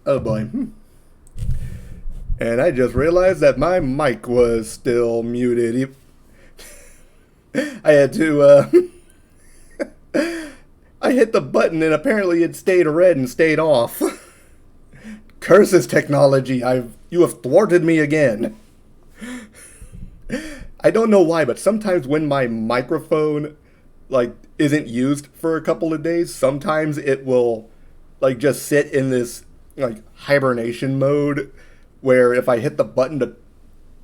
Oh boy. And I just realized that my mic was still muted. I had to, I hit the button and apparently it stayed red and stayed off. Curses technology, you have thwarted me again. I don't know why, but sometimes when my microphone isn't used for a couple of days, sometimes it will just sit in this hibernation mode where if I hit the button to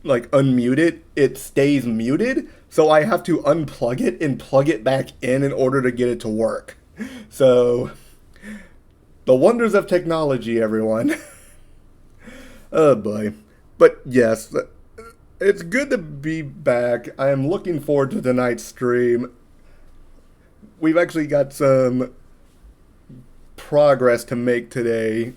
unmute it, it stays muted. So I have to unplug it and plug it back in order to get it to work. So the wonders of technology, everyone. Oh boy. But yes, it's good to be back. I am looking forward to tonight's stream. We've actually got some progress to make today,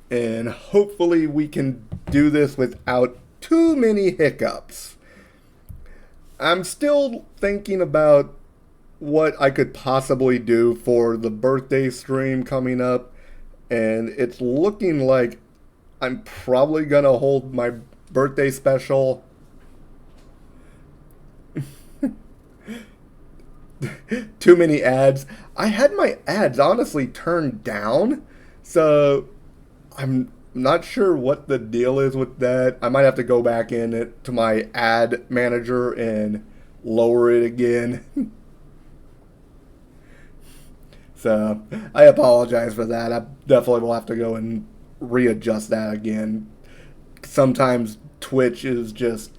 and hopefully we can do this without too many hiccups. I'm still thinking about what I could possibly do for the birthday stream coming up, and it's looking like I'm probably gonna hold my birthday special. Too many ads. I had my ads honestly turned down, so I'm not sure what the deal is with that. I might have to go back in it to my ad manager and lower it again. So I apologize for that. I definitely will have to go and readjust that again. Sometimes Twitch is just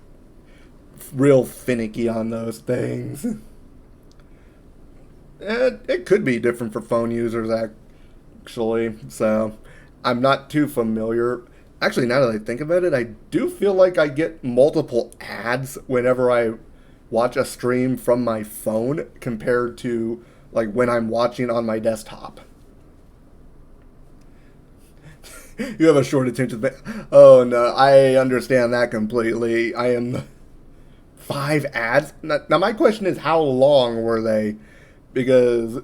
real finicky on those things. It could be different for phone users, actually. So I'm not too familiar. Actually, now that I think about it, I do feel like I get multiple ads whenever I watch a stream from my phone compared to when I'm watching on my desktop. You have a short attention span. Oh no, I understand that completely. I am 5 ads. Now my question is, how long were they? Because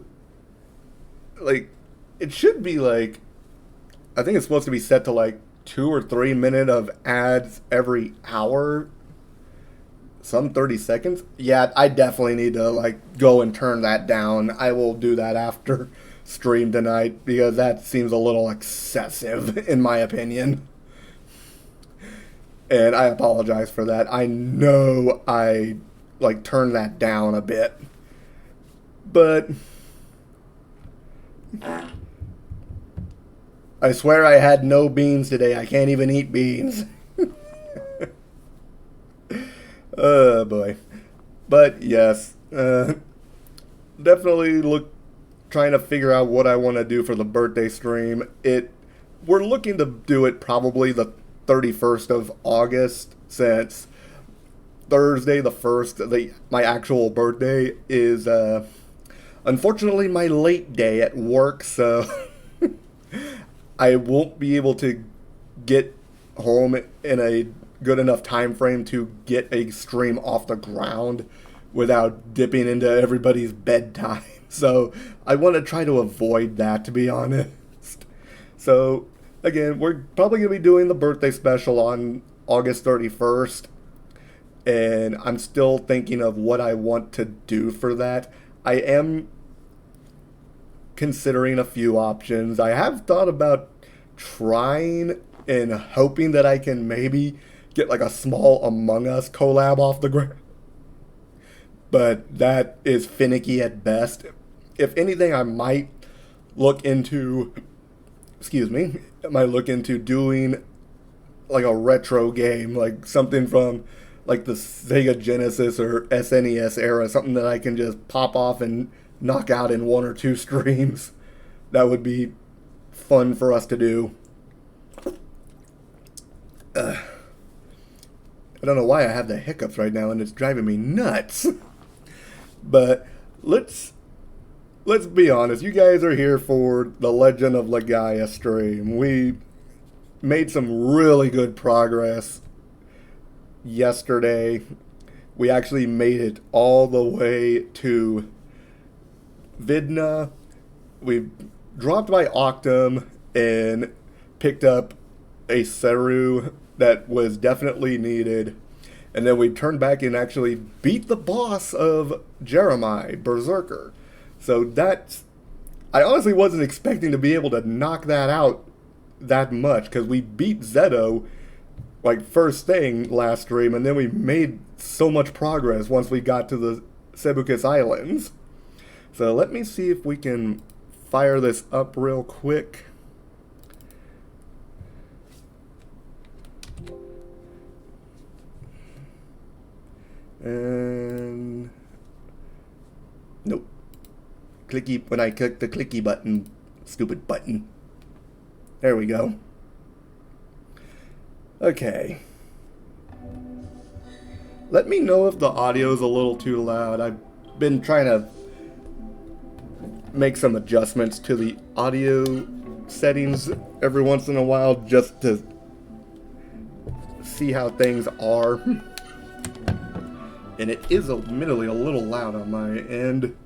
it should be I think it's supposed to be set to 2 or 3 minutes of ads every hour. Some 30 seconds. Yeah, I definitely need to go and turn that down. I will do that after stream tonight because that seems a little excessive in my opinion. And I apologize for that. I know I turned that down a bit. But I swear I had no beans today. I can't even eat beans. Oh boy. But yes, definitely trying to figure out what I want to do for the birthday stream. We're looking to do it probably the 31st of August, since Thursday the 1st, my actual birthday, is unfortunately my late day at work, so I won't be able to get home in a good enough time frame to get a stream off the ground without dipping into everybody's bedtime. So I want to try to avoid that, to be honest. So again, we're probably going to be doing the birthday special on August 31st. And I'm still thinking of what I want to do for that. I am considering a few options. I have thought about trying and hoping that I can maybe get a small Among Us collab off the ground. But that is finicky at best. If anything, I might look into, doing a retro game, something from the Sega Genesis or SNES era, something that I can just pop off and knock out in 1 or 2 streams. That would be fun for us to do. I don't know why I have the hiccups right now, and it's driving me nuts. But let's be honest. You guys are here for the Legend of Legaia stream. We made some really good progress yesterday. We actually made it all the way to Vidna. We dropped by Octum, and picked up a Seru that was definitely needed. And then we turned back and actually beat the boss of Jeremiah, Berserker. So that's... I honestly wasn't expecting to be able to knock that out that much, because we beat Zeto like first thing last stream, and then we made so much progress once we got to the Sebukus Islands. So let me see if we can fire this up real quick. And nope. Clicky, when I click the clicky button, stupid button. There we go. Okay. Let me know if the audio is a little too loud. I've been trying to make some adjustments to the audio settings every once in a while just to see how things are. And it is admittedly a little loud on my end.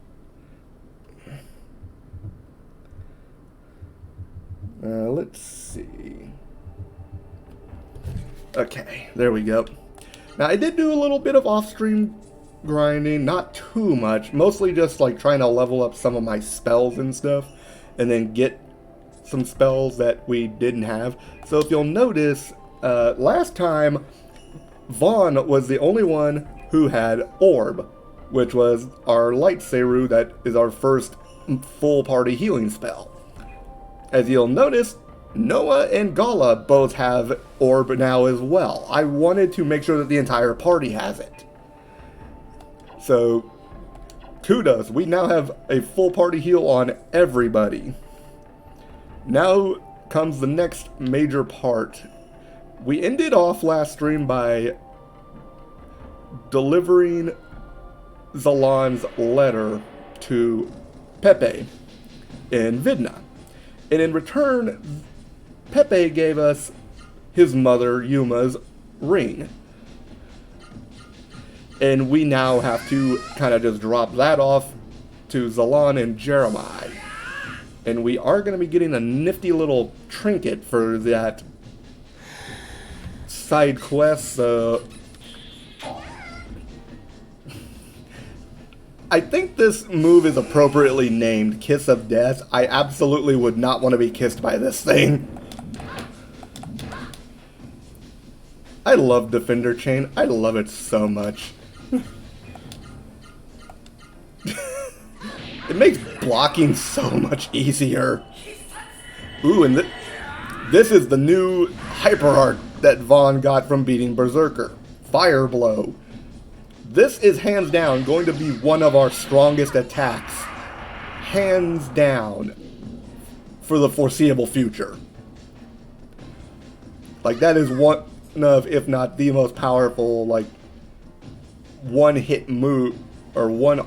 Let's see. Okay, there we go. Now, I did do a little bit of off-stream grinding, not too much. Mostly just like trying to level up some of my spells and stuff, and then get some spells that we didn't have. So if you'll notice, last time, Vaughn was the only one who had Orb, which was our Light Seru that is our first full party healing spell. As you'll notice, Noah and Gala both have Orb now as well. I wanted to make sure that the entire party has it. So, kudos, we now have a full party heal on everybody. Now comes the next major part. We ended off last stream by delivering Zalan's letter to Pepe in Vidna. And in return, Pepe gave us his mother, Yuma's, ring. And we now have to kind of just drop that off to Zalan and Jeremiah. And we are going to be getting a nifty little trinket for that side quest. I think this move is appropriately named Kiss of Death. I absolutely would not want to be kissed by this thing. I love Defender Chain. I love it so much. It makes blocking so much easier. Ooh, and this is the new Hyper Art that Vaughn got from beating Berserker. Fire Blow. This is hands down going to be one of our strongest attacks. Hands down. For the foreseeable future. Like, that is one of, if not the most powerful, like, one-hit move, or one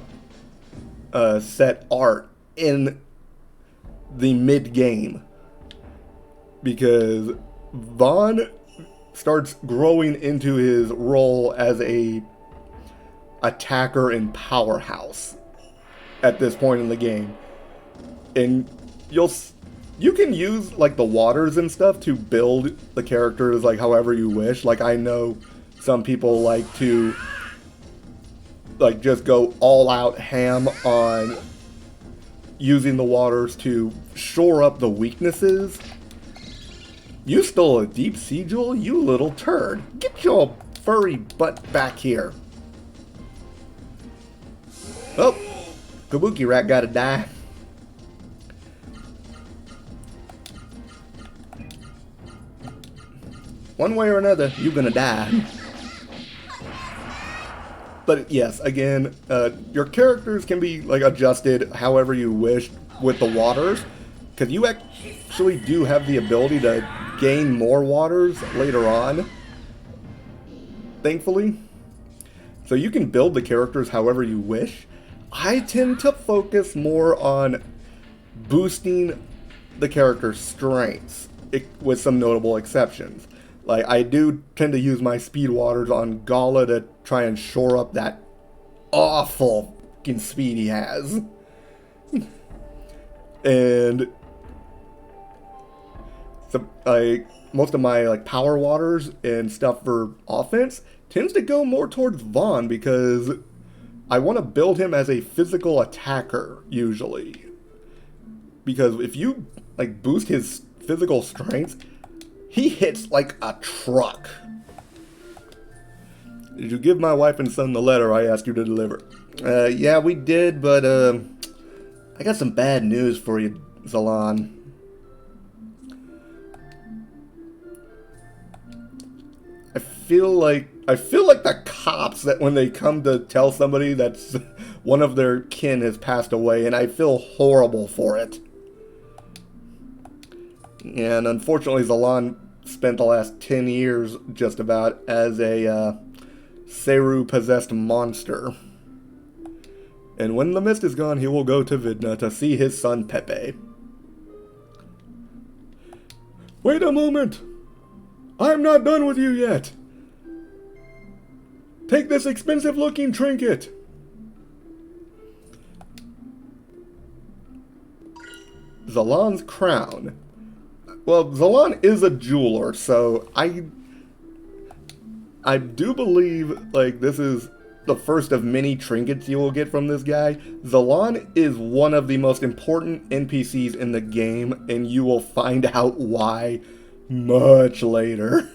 set art in the mid-game. Because Vaughn starts growing into his role as a attacker and powerhouse at this point in the game. And you can use like the waters and stuff to build the characters like however you wish. Like, I know some people like to like just go all out ham on using the waters to shore up the weaknesses. You stole a deep sea jewel, you little turd. Get your furry butt back here. Oh, Kabuki Rat gotta die. One way or another, you're gonna die. But yes, again, your characters can be like adjusted however you wish with the waters, because you actually do have the ability to gain more waters later on, thankfully. So you can build the characters however you wish. I tend to focus more on boosting the character's strengths, with some notable exceptions. Like, I do tend to use my speed waters on Gala to try and shore up that awful fucking speed he has. So most of my like power waters and stuff for offense tends to go more towards Vaughn because I want to build him as a physical attacker usually. Because if you like boost his physical strength, he hits like a truck. Did you give my wife and son the letter I asked you to deliver? Yeah, we did, but I got some bad news for you, Zalan. I feel like the cops that when they come to tell somebody that's one of their kin has passed away, and I feel horrible for it. And unfortunately, Zalan spent the last 10 years just about as a Seru-possessed monster. And when the mist is gone, he will go to Vidna to see his son Pepe. Wait a moment! I'm not done with you yet! Take this expensive-looking trinket! Zalan's crown. Well, Zalan is a jeweler, so I do believe, like, this is the first of many trinkets you will get from this guy. Zalan is one of the most important NPCs in the game, and you will find out why much later.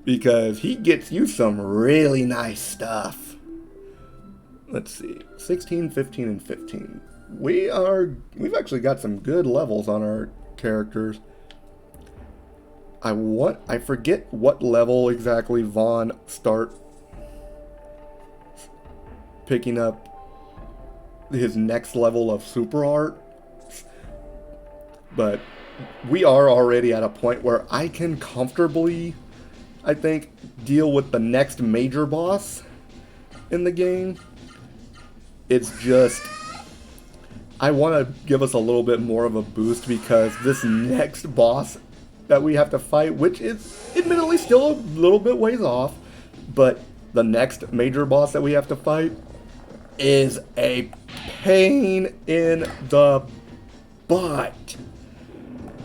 Because he gets you some really nice stuff. Let's see, 16, 15, and 15. We've actually got some good levels on our characters. I forget what level exactly Vaughn start picking up his next level of super art, but we are already at a point where I can comfortably, I think, deal with the next major boss in the game. It's just, I want to give us a little bit more of a boost because this next boss that we have to fight, which is admittedly still a little bit ways off, but the next major boss that we have to fight is a pain in the butt.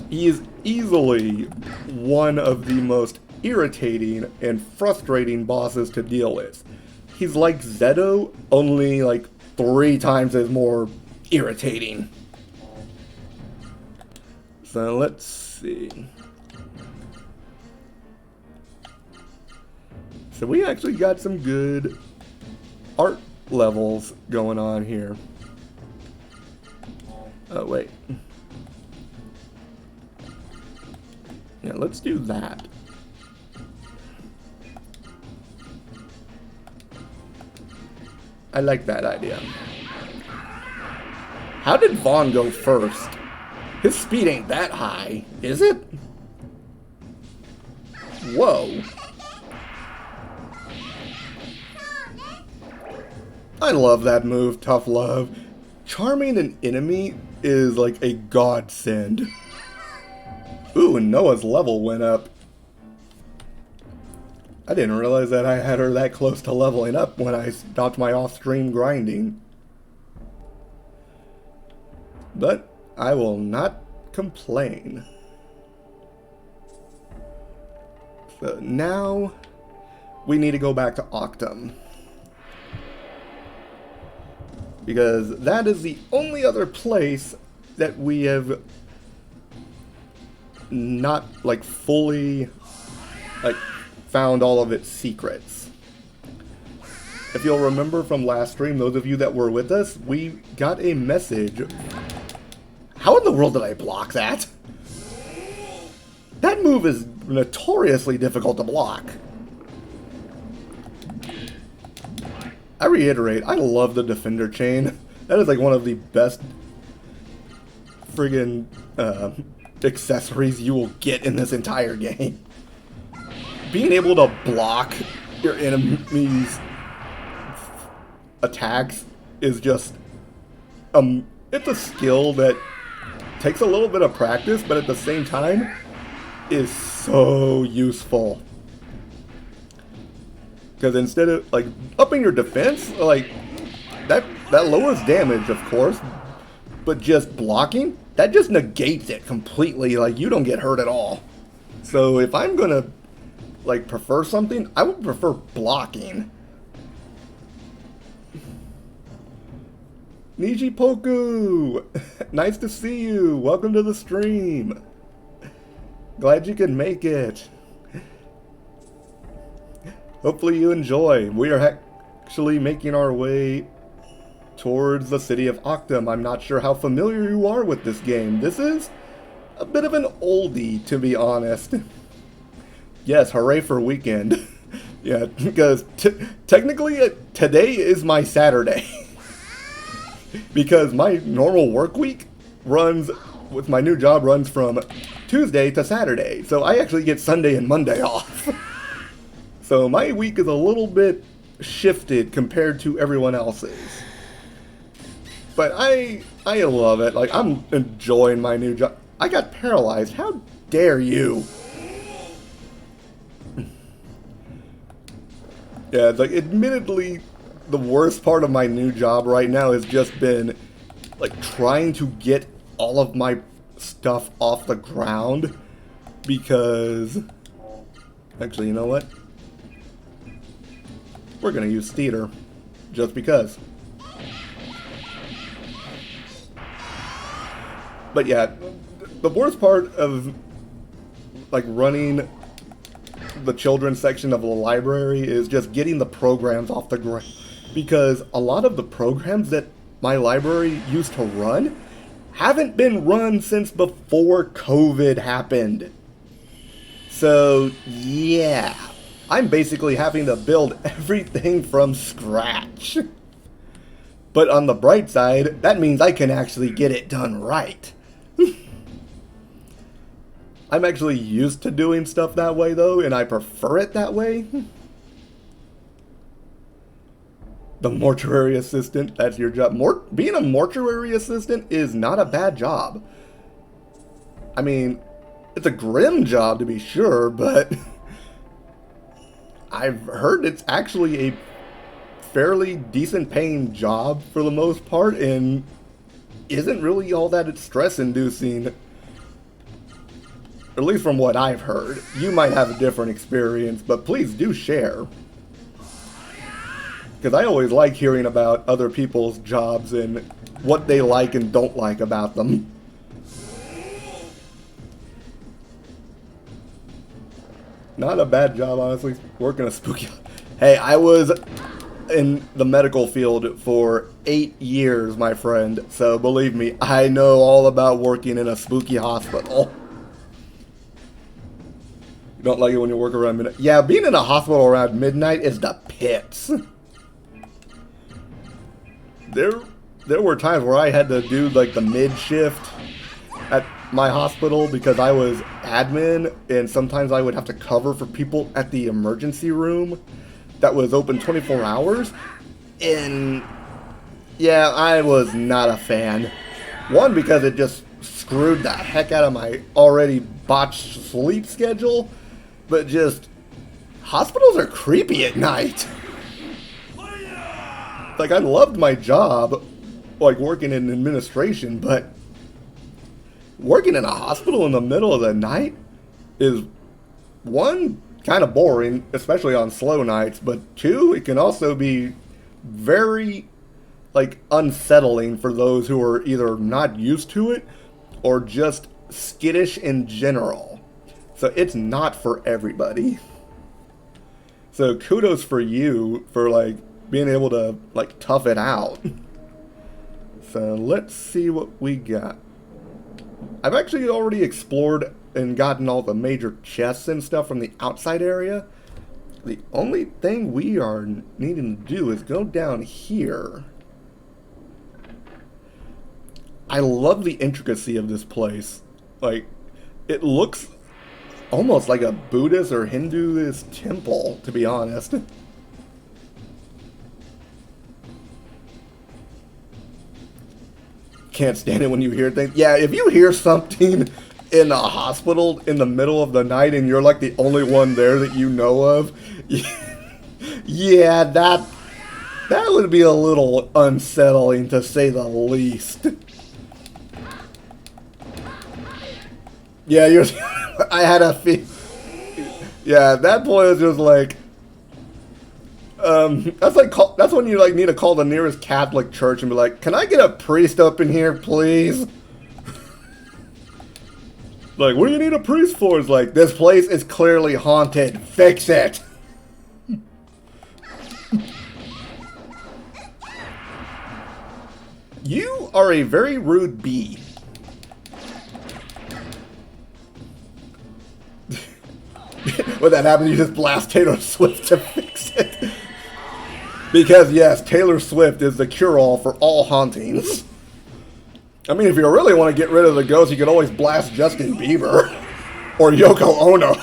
He is easily one of the most irritating and frustrating bosses to deal with. He's like Zeto, only like 3 times as more irritating. So let's see. So we actually got some good art levels going on here. Oh, wait. Yeah, let's do that. I like that idea. How did Vaughn go first? His speed ain't that high, is it? Whoa. I love that move, Tough Love. Charming an enemy is like a godsend. Ooh, and Noah's level went up. I didn't realize that I had her that close to leveling up when I stopped my off-stream grinding. But I will not complain. So now we need to go back to Octum. Because that is the only other place that we have not like fully like found all of its secrets. If you'll remember from last stream, those of you that were with us, we got a message. How in the world did I block that? That move is notoriously difficult to block. I reiterate, I love the Defender chain. That is like one of the best friggin' accessories you will get in this entire game. Being able to block your enemy's attacks is just, it's a skill that takes a little bit of practice, but at the same time is so useful. Because instead of like upping your defense, like that lowers damage, of course, but just blocking, that just negates it completely. Like, you don't get hurt at all. So if I'm gonna, like, prefer something, I would prefer blocking. Nijipoku! Nice to see you! Welcome to the stream! Glad you could make it. Hopefully you enjoy. We are actually making our way towards the city of Octum. I'm not sure how familiar you are with this game. This is a bit of an oldie, to be honest. Yes, hooray for weekend. Yeah, because technically today is my Saturday. Because my normal work week runs, with my new job, runs from Tuesday to Saturday. So I actually get Sunday and Monday off. So my week is a little bit shifted compared to everyone else's. But I love it. Like, I'm enjoying my new job. I got paralyzed. How dare you? Yeah, it's like, admittedly, the worst part of my new job right now has just been, like, trying to get all of my stuff off the ground, because, actually, you know what? We're gonna use theater, just because. But yeah, the worst part of, like, running the children's section of the library is just getting the programs off the ground. Because a lot of the programs that my library used to run haven't been run since before COVID happened. So, yeah. I'm basically having to build everything from scratch. But on the bright side, that means I can actually get it done right. I'm actually used to doing stuff that way, though, and I prefer it that way. The mortuary assistant, that's your job. Being a mortuary assistant is not a bad job. I mean, it's a grim job to be sure, but I've heard it's actually a fairly decent paying job for the most part, and isn't really all that stress-inducing. At least from what I've heard. You might have a different experience, but please do share. Because I always like hearing about other people's jobs and what they like and don't like about them. Not a bad job, honestly, working a spooky... Hey, I was in the medical field for 8 years, my friend. So believe me, I know all about working in a spooky hospital. You don't like it when you work around midnight? Yeah, being in a hospital around midnight is the pits. There were times where I had to do, like, the mid-shift at my hospital because I was admin, and sometimes I would have to cover for people at the emergency room that was open 24 hours. And, yeah, I was not a fan. One, because it just screwed the heck out of my already botched sleep schedule, but just, hospitals are creepy at night. Like, I loved my job, like, working in administration, but working in a hospital in the middle of the night is, one, kind of boring, especially on slow nights, but two, it can also be very, like, unsettling for those who are either not used to it or just skittish in general. So it's not for everybody. So kudos for you for, like, being able to, like, tough it out. So let's see what we got. I've actually already explored and gotten all the major chests and stuff from the outside area. The only thing we are needing to do is go down here. I love the intricacy of this place. Like, it looks almost like a Buddhist or Hinduist temple, to be honest. Can't stand it when you hear things. Yeah, if you hear something in a hospital in the middle of the night and you're like the only one there that you know of, yeah, that would be a little unsettling to say the least. Yeah, you're. I had a feel. Yeah, at that point it was just like. That's when you like need to call the nearest Catholic church and be like, "Can I get a priest up in here, please?" Like, what do you need a priest for? It's like, this place is clearly haunted. Fix it. You are a very rude bee. When that happens, you just blast Taylor Swift to fix it. Because, yes, Taylor Swift is the cure-all for all hauntings. I mean, if you really want to get rid of the ghost, you can always blast Justin Bieber. Or Yoko Ono.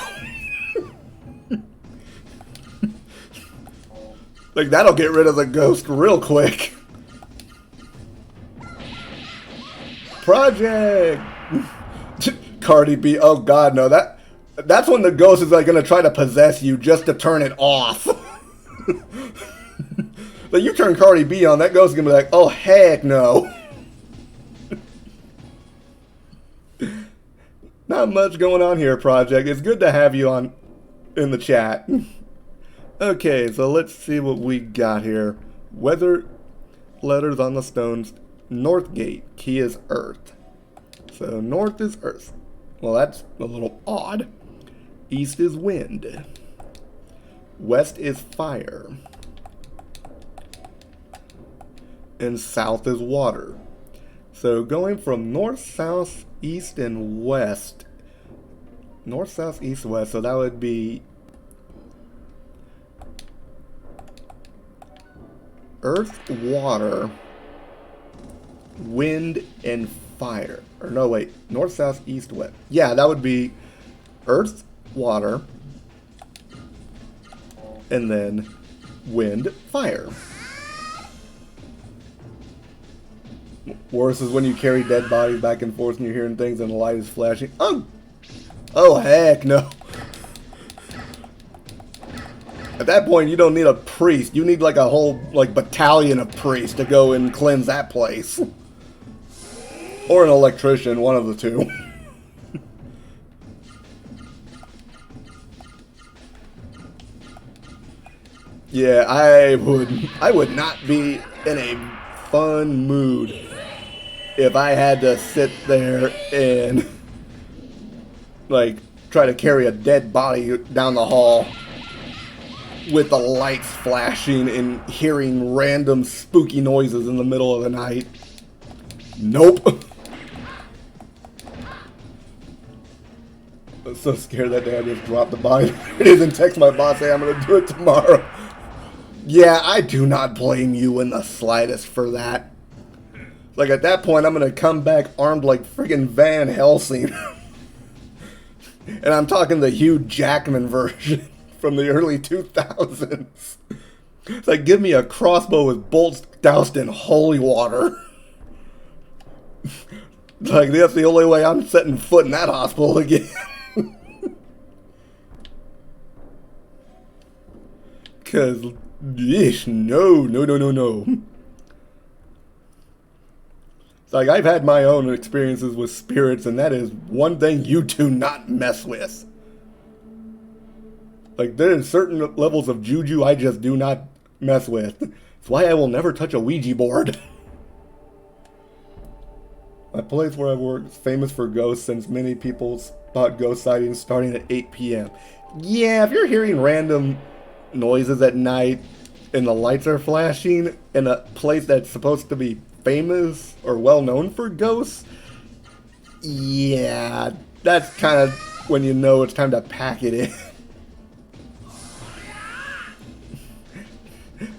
Like, that'll get rid of the ghost real quick. Project! Cardi B, oh god, no, that's when the ghost is like gonna try to possess you just to turn it off. Like, you turn Cardi B on, that ghost is gonna be like, oh heck no. Not much going on here, Project. It's good to have you on in the chat. Okay, so let's see what we got here. Weather letters on the stones. North gate. Key is earth. So north is earth. Well, that's a little odd. East is wind. West is fire. And south is water. So going from north, south, east, and west. North, south, east, west. So that would be earth, water, wind, and fire. Or no, wait. North, south, east, west. Yeah, that would be earth, water, and then wind, fire. Worse is when you carry dead bodies back and forth and you're hearing things and the light is flashing. Oh heck no. At that point, you don't need a priest. You need like a whole like battalion of priests to go and cleanse that place. Or an electrician, one of the two. Yeah, I would not be in a fun mood if I had to sit there and like try to carry a dead body down the hall with the lights flashing and hearing random spooky noises in the middle of the night. Nope. I'm so scared that day I just dropped the body. It is and text my boss, say I'm gonna do it tomorrow. Yeah, I do not blame you in the slightest for that. Like, at that point, I'm gonna come back armed like friggin' Van Helsing. And I'm talking the Hugh Jackman version from the early 2000s. It's like, give me a crossbow with bolts doused in holy water. Like, that's the only way I'm setting foot in that hospital again. Because, yeesh, no. It's like, I've had my own experiences with spirits, and that is one thing you do not mess with. Like, there are certain levels of juju I just do not mess with. That's why I will never touch a Ouija board. My place where I work is famous for ghosts, since many people spot ghost sightings starting at 8 p.m. Yeah, if you're hearing random noises at night and the lights are flashing in a place that's supposed to be famous or well known for ghosts, yeah, that's kind of when you know it's time to pack it in.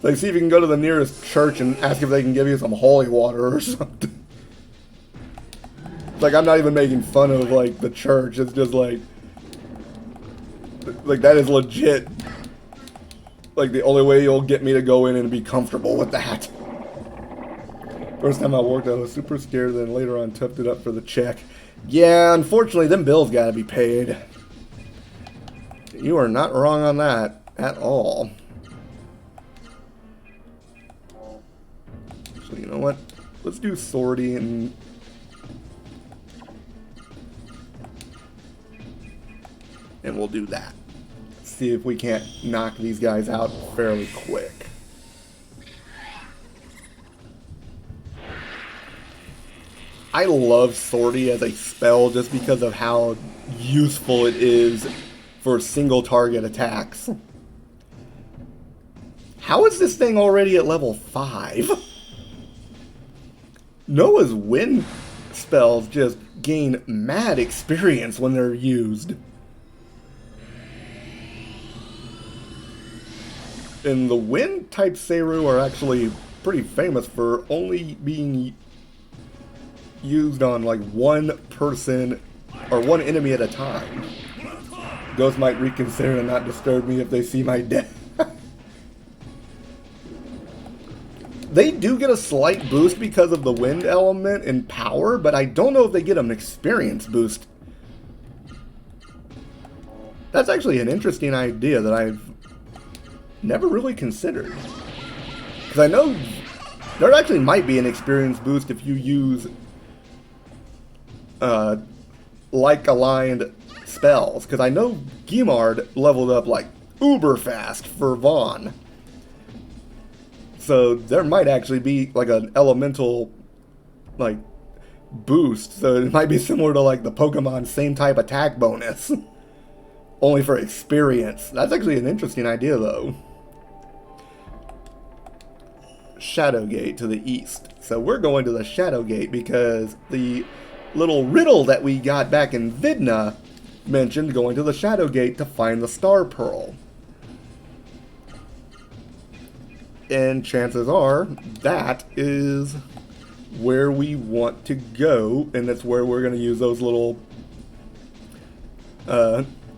Like, see if you can go to the nearest church and ask if they can give you some holy water or something. Like, I'm not even making fun of, like, the church. It's just, like, that is legit. Like, the only way you'll get me to go in and be comfortable with that. First time I worked, I was super scared, then later on toughed it up for the check. Yeah, unfortunately, them bills gotta be paid. You are not wrong on that at all. So, you know what? Let's do sortie and... And we'll do that. See if we can't knock these guys out fairly quick. I love Sortie as a spell just because of how useful it is for single target attacks. How is this thing already at level 5? Noah's wind spells just gain mad experience when they're used. And the wind type Seru are actually pretty famous for only being used on like one person or one enemy at a time. Ghosts might reconsider and not disturb me if they see my death. They do get a slight boost because of the wind element and power, but I don't know if they get an experience boost. That's actually an interesting idea that I've never really considered. Because I know there actually might be an experience boost if you use like-aligned spells. Because I know Gimard leveled up like uber fast for Vaughn. So there might actually be like an elemental like boost. So it might be similar to like the Pokemon same type attack bonus. Only for experience. That's actually an interesting idea though. Shadowgate to the east. So we're going to the Shadowgate because the little riddle that we got back in Vidna mentioned going to the Shadowgate to find the Star Pearl. And chances are that is where we want to go, and that's where we're going to use those little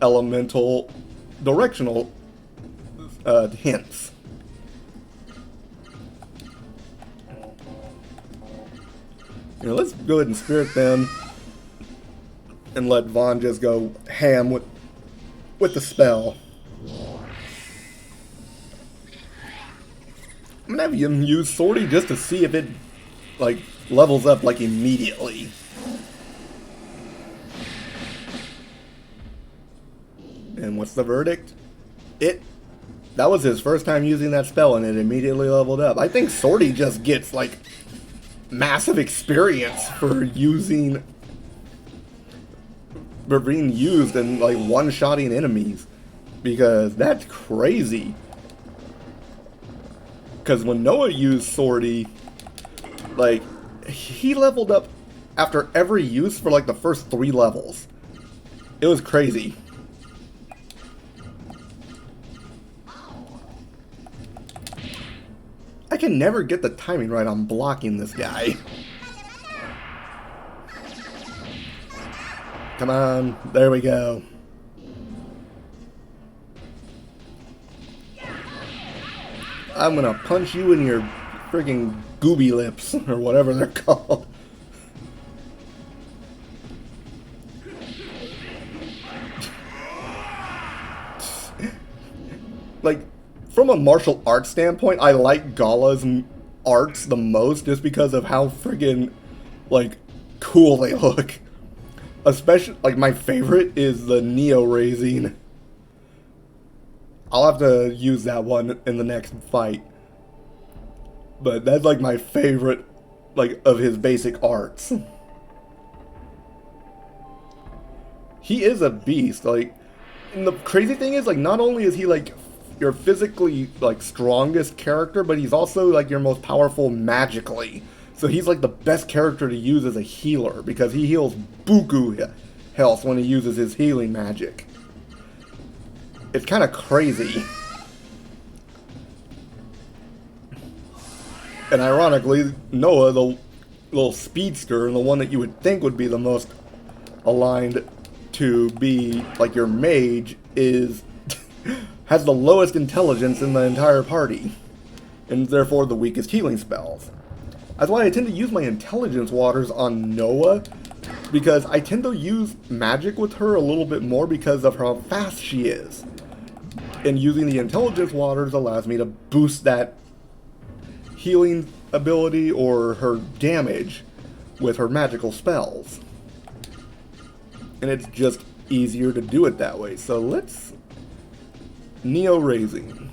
elemental directional hints. You know, let's go ahead and spirit them and let Vaughn just go ham with the spell. I'm gonna have him use Sortie just to see if it like levels up like immediately. And what's the verdict? That was his first time using that spell and it immediately leveled up. I think Sortie just gets like massive experience for being used and like one-shotting enemies, because that's crazy. Because when Noah used Sortie, like, he leveled up after every use for like the first 3 levels. It was crazy. I can never get the timing right on blocking this guy. Come on, there we go. I'm gonna punch you in your freaking gooby lips, or whatever they're called. Like, from a martial arts standpoint, I like Gala's arts the most just because of how friggin', like, cool they look. Especially, like, my favorite is the Neo raising. I'll have to use that one in the next fight. But that's like my favorite, like, of his basic arts. He is a beast, like, and the crazy thing is, like, not only is he, like, your physically, like, strongest character, but he's also, like, your most powerful magically. So he's, like, the best character to use as a healer, because he heals buku health when he uses his healing magic. It's kind of crazy. And ironically, Noah, the little speedster, and the one that you would think would be the most aligned to be like your mage, has the lowest intelligence in the entire party, and therefore the weakest healing spells. That's why I tend to use my intelligence waters on Noah, because I tend to use magic with her a little bit more because of how fast she is. And using the intelligence waters allows me to boost that healing ability or her damage with her magical spells. And it's just easier to do it that way. So let's Neo Raising.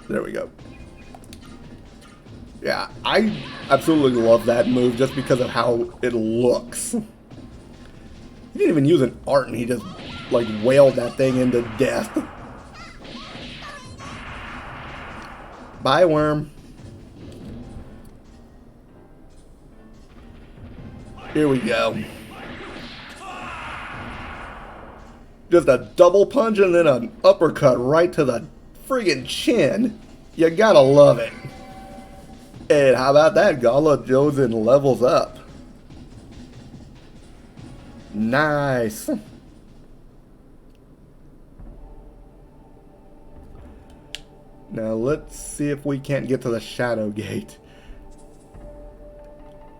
There we go. Yeah, I absolutely love that move just because of how it looks. He didn't even use an art and he just like wailed that thing into death. Bye, worm. Here we go. Just a double punch and then an uppercut right to the friggin' chin. You gotta love it. And how about that? Gala Jozen levels up. Nice. Now let's see if we can't get to the Shadow Gate.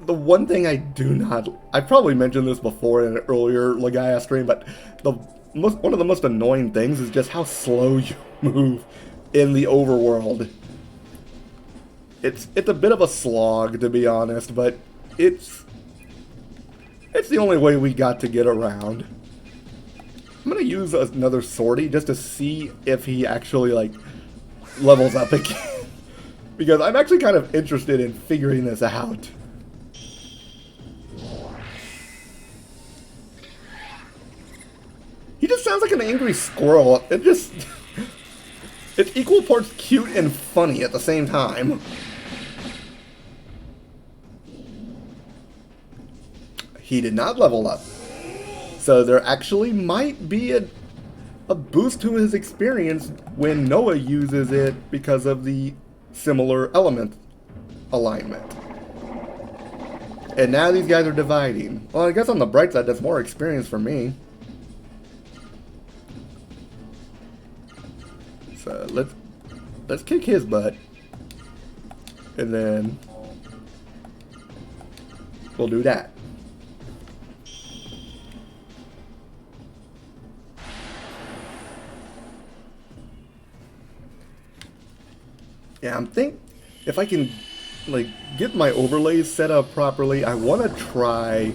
The one thing I do not... I probably mentioned this before in an earlier Legaia stream, but one of the most annoying things is just how slow you move in the overworld. It's a bit of a slog, to be honest, but it's the only way we got to get around. I'm gonna use another sortie just to see if he actually like levels up again, because I'm actually kind of interested in figuring this out. He just sounds like an angry squirrel. It's equal parts cute and funny at the same time. He did not level up. So there actually might be a boost to his experience when Noah uses it because of the similar element alignment. And now these guys are dividing. Well, I guess on the bright side, that's more experience for me. So let's kick his butt. And then we'll do that. Yeah, I'm thinking if I can like get my overlays set up properly, I want to try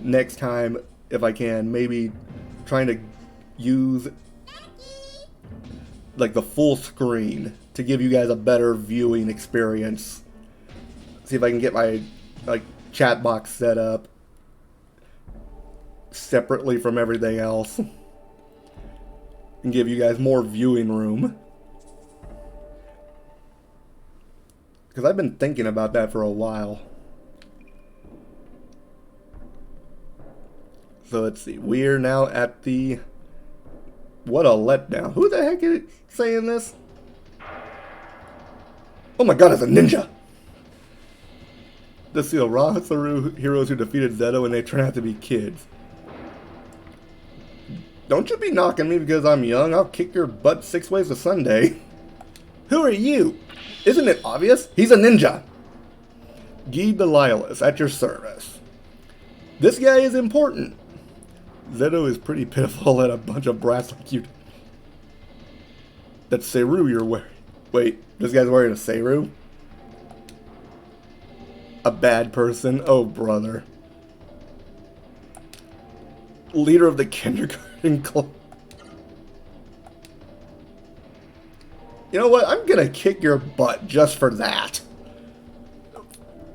next time, if I can, maybe trying to use like the full screen to give you guys a better viewing experience. See if I can get my like chat box set up separately from everything else and give you guys more viewing room. Because I've been thinking about that for a while. So let's see. We're now at the... What a letdown. Who the heck is saying this? Oh my god, it's a ninja! This is the Rahasaru heroes who defeated Zeto and they turn out to be kids. Don't you be knocking me because I'm young. I'll kick your butt 6 ways to Sunday. Who are you? Isn't it obvious? He's a ninja. Guy Delilah's at your service. This guy is important. Zeto is pretty pitiful at a bunch of brats like you. That's Seru you're wearing. Wait, this guy's wearing a Seru? A bad person? Oh, brother. Leader of the kindergarten club. You know what? I'm gonna kick your butt just for that.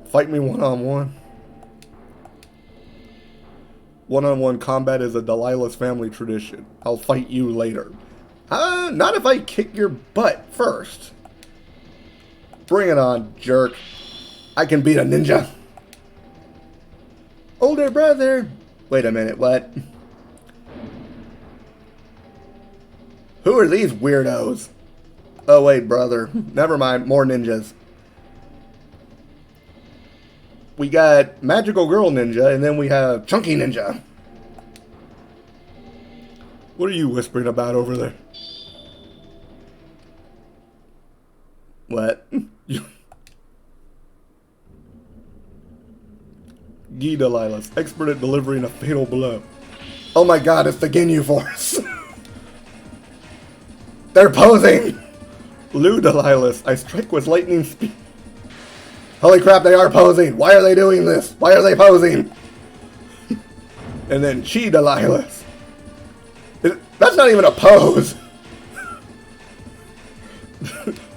Fight me one-on-one. One-on-one combat is a Delilah's family tradition. I'll fight you later. Not if I kick your butt first. Bring it on, jerk. I can beat a ninja. Older brother. Wait a minute, what? Who are these weirdos? Oh wait, brother. Never mind, more ninjas. We got Magical Girl Ninja, and then we have Chunky Ninja. What are you whispering about over there? What? Guy Delilah's expert at delivering a fatal blow. Oh my god, it's the Ginyu Force. They're posing! Lou Delilah's, I strike with lightning speed. Holy crap, they are posing! Why are they doing this? Why are they posing? And then Chi Delilahs. That's not even a pose.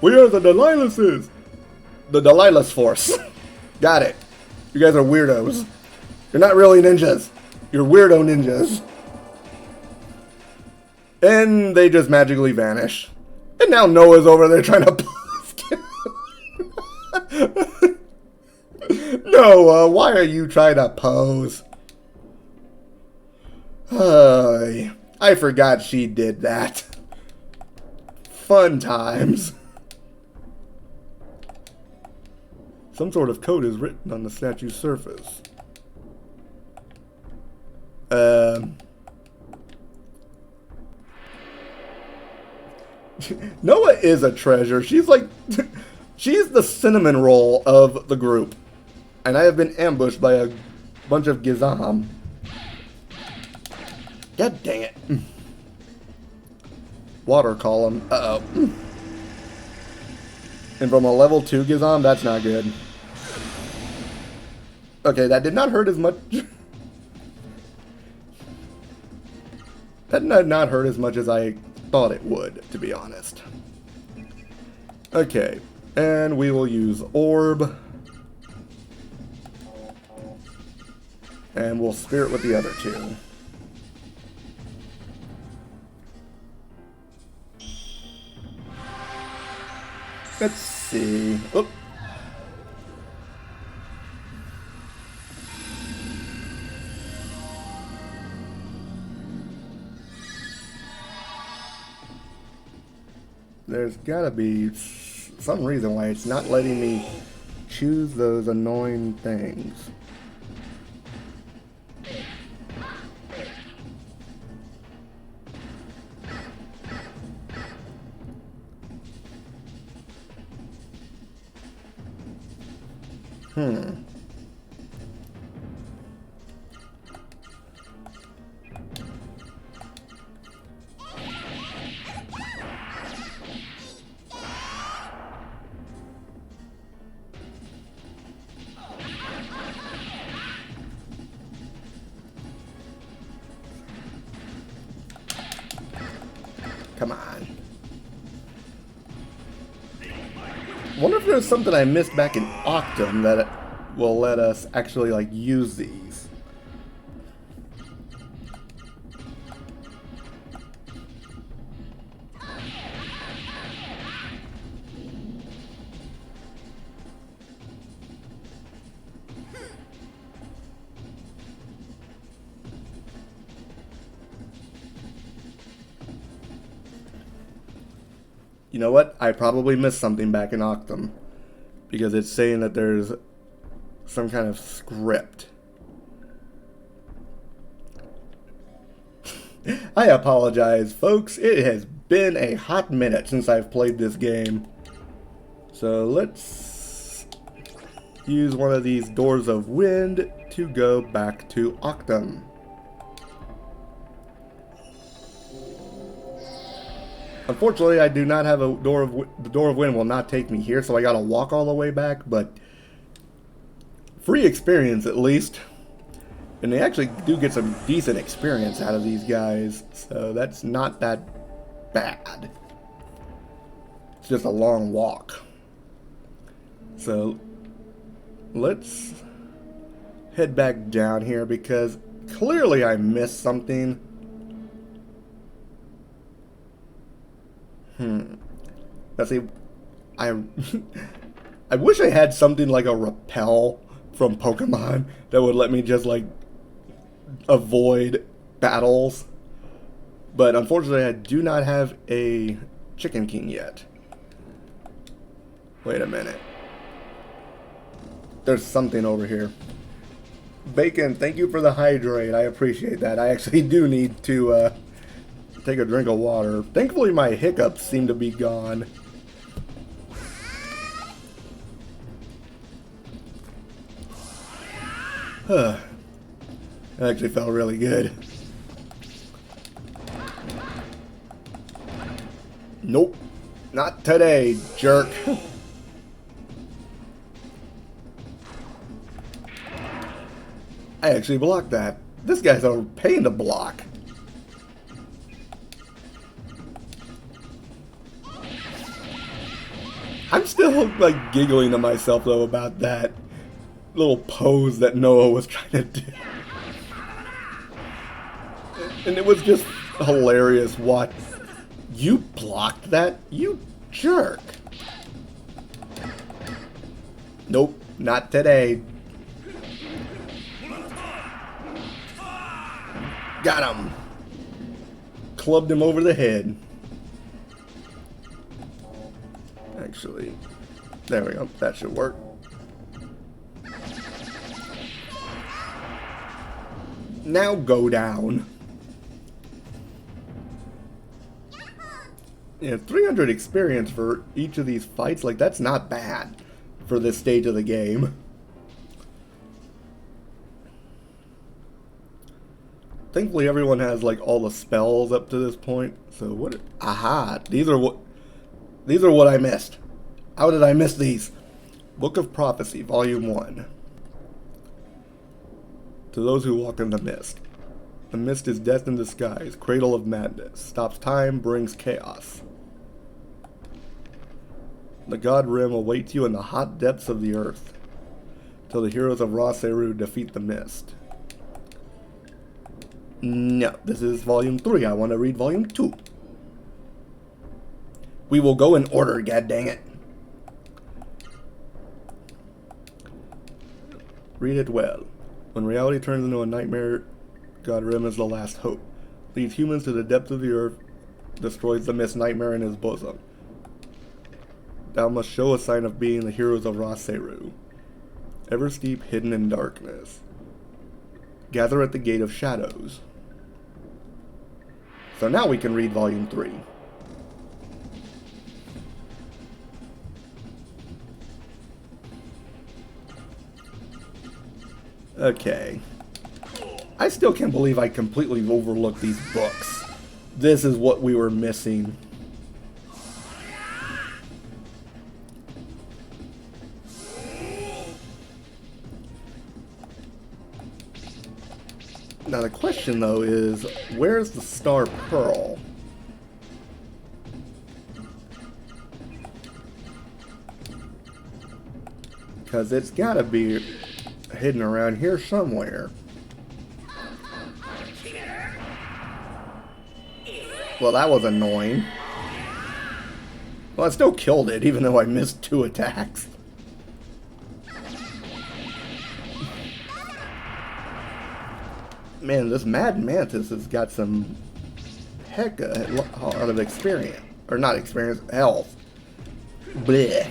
We are the Delilahs. The Delilahs Force. Got it. You guys are weirdos. You're not really ninjas. You're weirdo ninjas. And they just magically vanish. And now Noah's over there trying to pose. Noah, why are you trying to pose? I forgot she did that. Fun times. Some sort of code is written on the statue's surface. Noah is a treasure. She's like... she's the cinnamon roll of the group. And I have been ambushed by a bunch of Gizam. God dang it. Water column. Uh-oh. And from a level 2 Gizam, that's not good. Okay, that did not hurt as much. That did not hurt as much as I thought it would, to be honest. Okay, and we will use Orb. And we'll Spirit with the other two. Let's see. Oop. There's gotta be some reason why it's not letting me choose those annoying things. Come on. I wonder if there's something I missed back in Octum that will let us actually, like, use these. You know what? I probably missed something back in Octum. Because it's saying that there's some kind of script. I apologize, folks. It has been a hot minute since I've played this game. So let's use one of these Doors of Wind to go back to Octum. Unfortunately, I do not have a Door of the Door of Wind will not take me here, so I gotta walk all the way back, but free experience at least. And they actually do get some decent experience out of these guys, so that's not that bad. It's just a long walk. So let's head back down here because clearly I missed something. Let's see. I wish I had something like a repel from Pokemon that would let me just like avoid battles. But unfortunately I do not have a Chicken King yet. Wait a minute. There's something over here. Bacon, thank you for the hydrate. I appreciate that. I actually do need to take a drink of water. Thankfully my hiccups seem to be gone. That actually felt really good. Nope. Not today, jerk. I actually blocked that. This guy's a pain to block. I'm still like giggling to myself though about that little pose that Noah was trying to do. And it was just hilarious. What? You blocked that? You jerk. Nope, not today. Got him. Clubbed him over the head. Actually, there we go. That should work. Now go down. Yeah, 300 experience for each of these fights, like that's not bad for this stage of the game. Thankfully everyone has like all the spells up to this point. So what, aha, these are what I missed. How did I miss these? Book of Prophecy, Volume 1. To those who walk in the mist. The mist is death in disguise, cradle of madness, stops time, brings chaos. The God Rim awaits you in the hot depths of the earth, till the heroes of Raseru defeat the mist. No, this is Volume 3. I want to read Volume 2. We will go in order, god dang it. Read it well. When reality turns into a nightmare, God Rim is the last hope. Leads humans to the depths of the earth, destroys the mist nightmare in his bosom. Thou must show a sign of being the heroes of Raseru, ever steep, hidden in darkness. Gather at the gate of shadows. So now we can read Volume 3. Okay. I still can't believe I completely overlooked these books. This is what we were missing. Now the question though is, where's the Star Pearl? Because it's gotta be hidden around here somewhere. Well, that was annoying. Well, I still killed it, even though I missed 2 attacks. Man, this Mad Mantis has got some heck a lot of experience. Or not experience, health. Blech.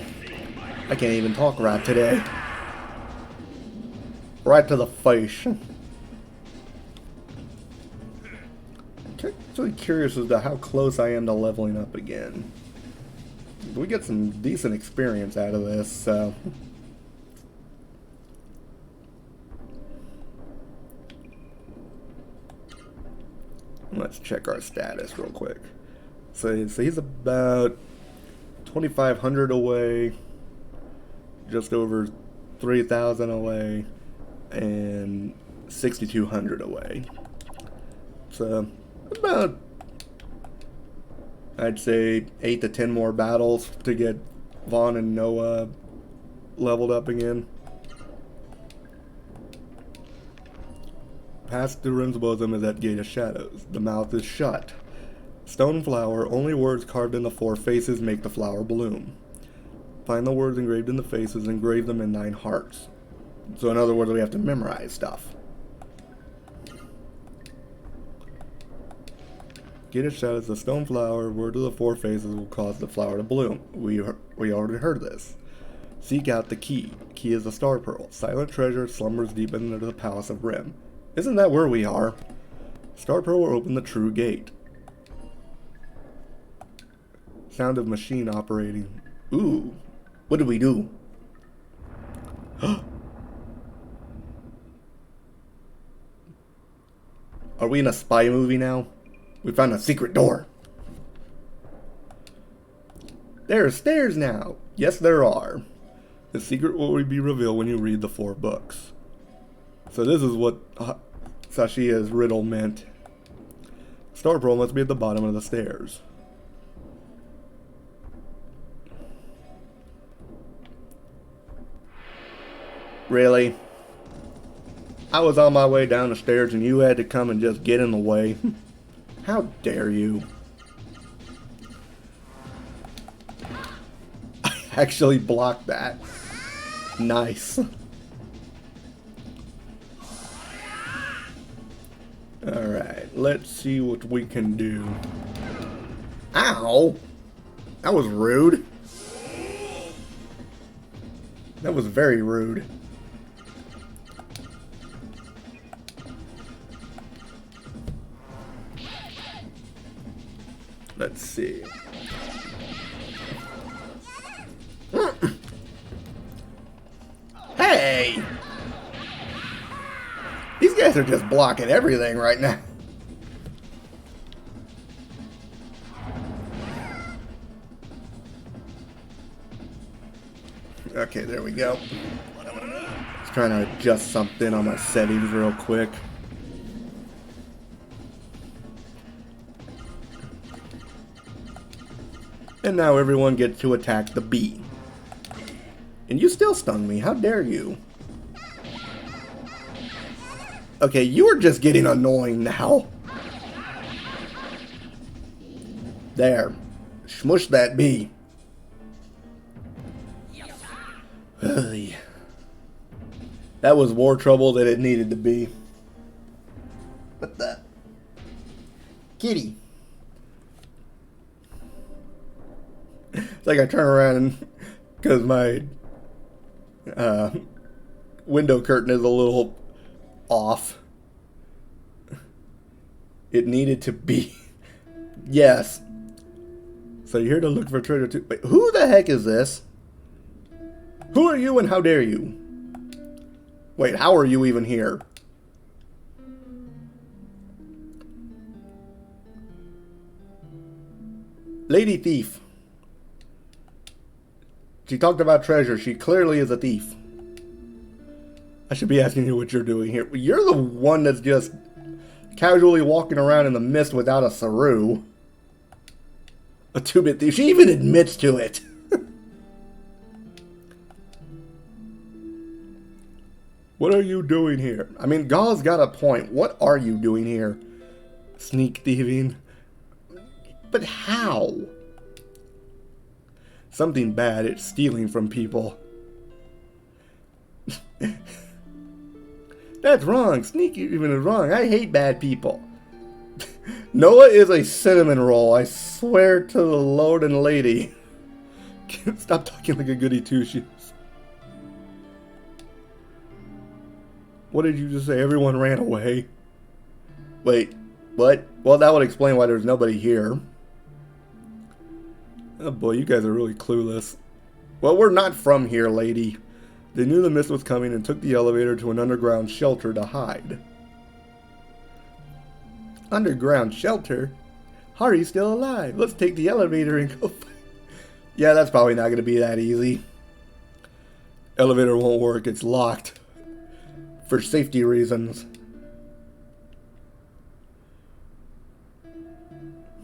I can't even talk right today. Right to the face. I'm actually curious as to how close I am to leveling up again. We get some decent experience out of this, so... Let's check our status real quick. So he's about 2,500 away, just over 3,000 away, and 6,200 away. So about, I'd say 8 to 10 more battles to get Vaughn and Noah leveled up again. Past the rim's bosom is that gate of shadows. The mouth is shut. Stone flower, only words carved in the 4 faces make the flower bloom. Find the words engraved in the faces, engrave them in 9 hearts. So in other words, we have to memorize stuff. Gate of shadows, the stone flower, word of the 4 faces will cause the flower to bloom. We already heard this. Seek out the key. Key is the star pearl. Silent treasure slumbers deep under the palace of Rim. Isn't that where we are? Star Pearl will open the true gate. Sound of machine operating. Ooh. What do we do? Are we in a spy movie now? We found a secret door. There are stairs now. Yes, there are. The secret will be revealed when you read the 4 books. So this is what Sashia's riddle meant. Star Pearl must be at the bottom of the stairs. Really? I was on my way down the stairs and you had to come and just get in the way. How dare you? I actually blocked that. Nice. Alright, let's see what we can do. Ow! That was rude. That was very rude. Let's see. Hey! These guys are just blocking everything right now. Okay, there we go. Just trying to adjust something on my settings real quick. And now everyone gets to attack the bee. And you still stung me. How dare you? Okay, you are just getting annoying now. There. Smush that bee. That was more trouble than it needed to be. What the? Kitty. It's like I turn around and because my window curtain is a little off. It needed to be. Yes. So you're here to look for treasure too. Wait, who the heck is this? Who are you and how dare you? Wait, how are you even here? Lady Thief. She talked about treasure. She clearly is a thief. I should be asking you what you're doing here. You're the one that's just casually walking around in the mist without a saru. A two-bit thief. She even admits to it. What are you doing here? I mean, Gau's got a point. What are you doing here? Sneak thieving. But how? Something bad. It's stealing from people. That's wrong. Sneak even is wrong. I hate bad people. Noah is a cinnamon roll. I swear to the Lord and Lady. Stop talking like a goody two-shoes. What did you just say? Everyone ran away. Wait, what? Well, that would explain why there's nobody here. Oh boy, you guys are really clueless. Well, we're not from here, lady. They knew the mist was coming and took the elevator to an underground shelter to hide. Underground shelter? Hari's still alive. Let's take the elevator and go. Yeah, that's probably not going to be that easy. Elevator won't work. It's locked. For safety reasons.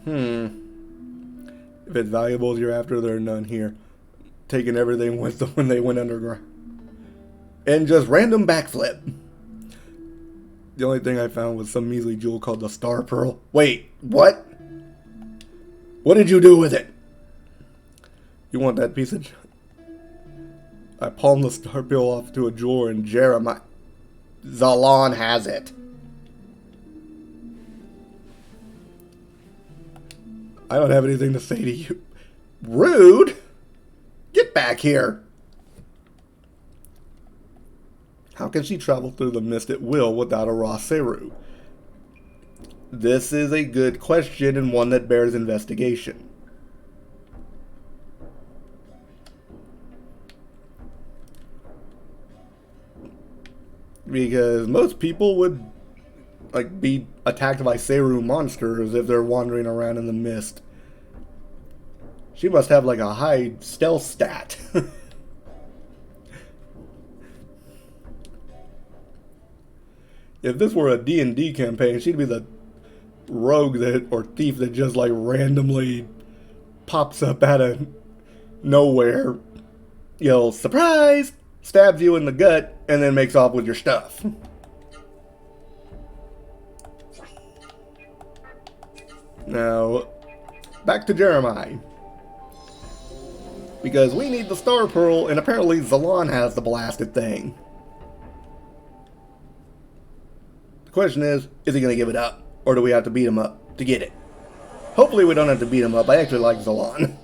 If it's valuables you're after, there are none here. Taking everything with them when they went underground. And just random backflip. The only thing I found was some measly jewel called the Star Pearl. Wait, what? What did you do with it? You want that piece of... I palmed the Star Pearl off to a jeweler in Jeremiah. Zalon has it. I don't have anything to say to you. Rude! Get back here! How can she travel through the mist at will without a raw Seru? This is a good question and one that bears investigation. Because most people would like be attacked by Seru monsters if they're wandering around in the mist. She must have like a high stealth stat. If this were a D&D campaign, she'd be the rogue that or thief that just like randomly pops up out of nowhere, yells surprise, stabs you in the gut, and then makes off with your stuff. Now, back to Jeremiah. Because we need the Star Pearl, and apparently Zalon has the blasted thing. The question is he going to give it up? Or do we have to beat him up to get it? Hopefully we don't have to beat him up. I actually like Zalon.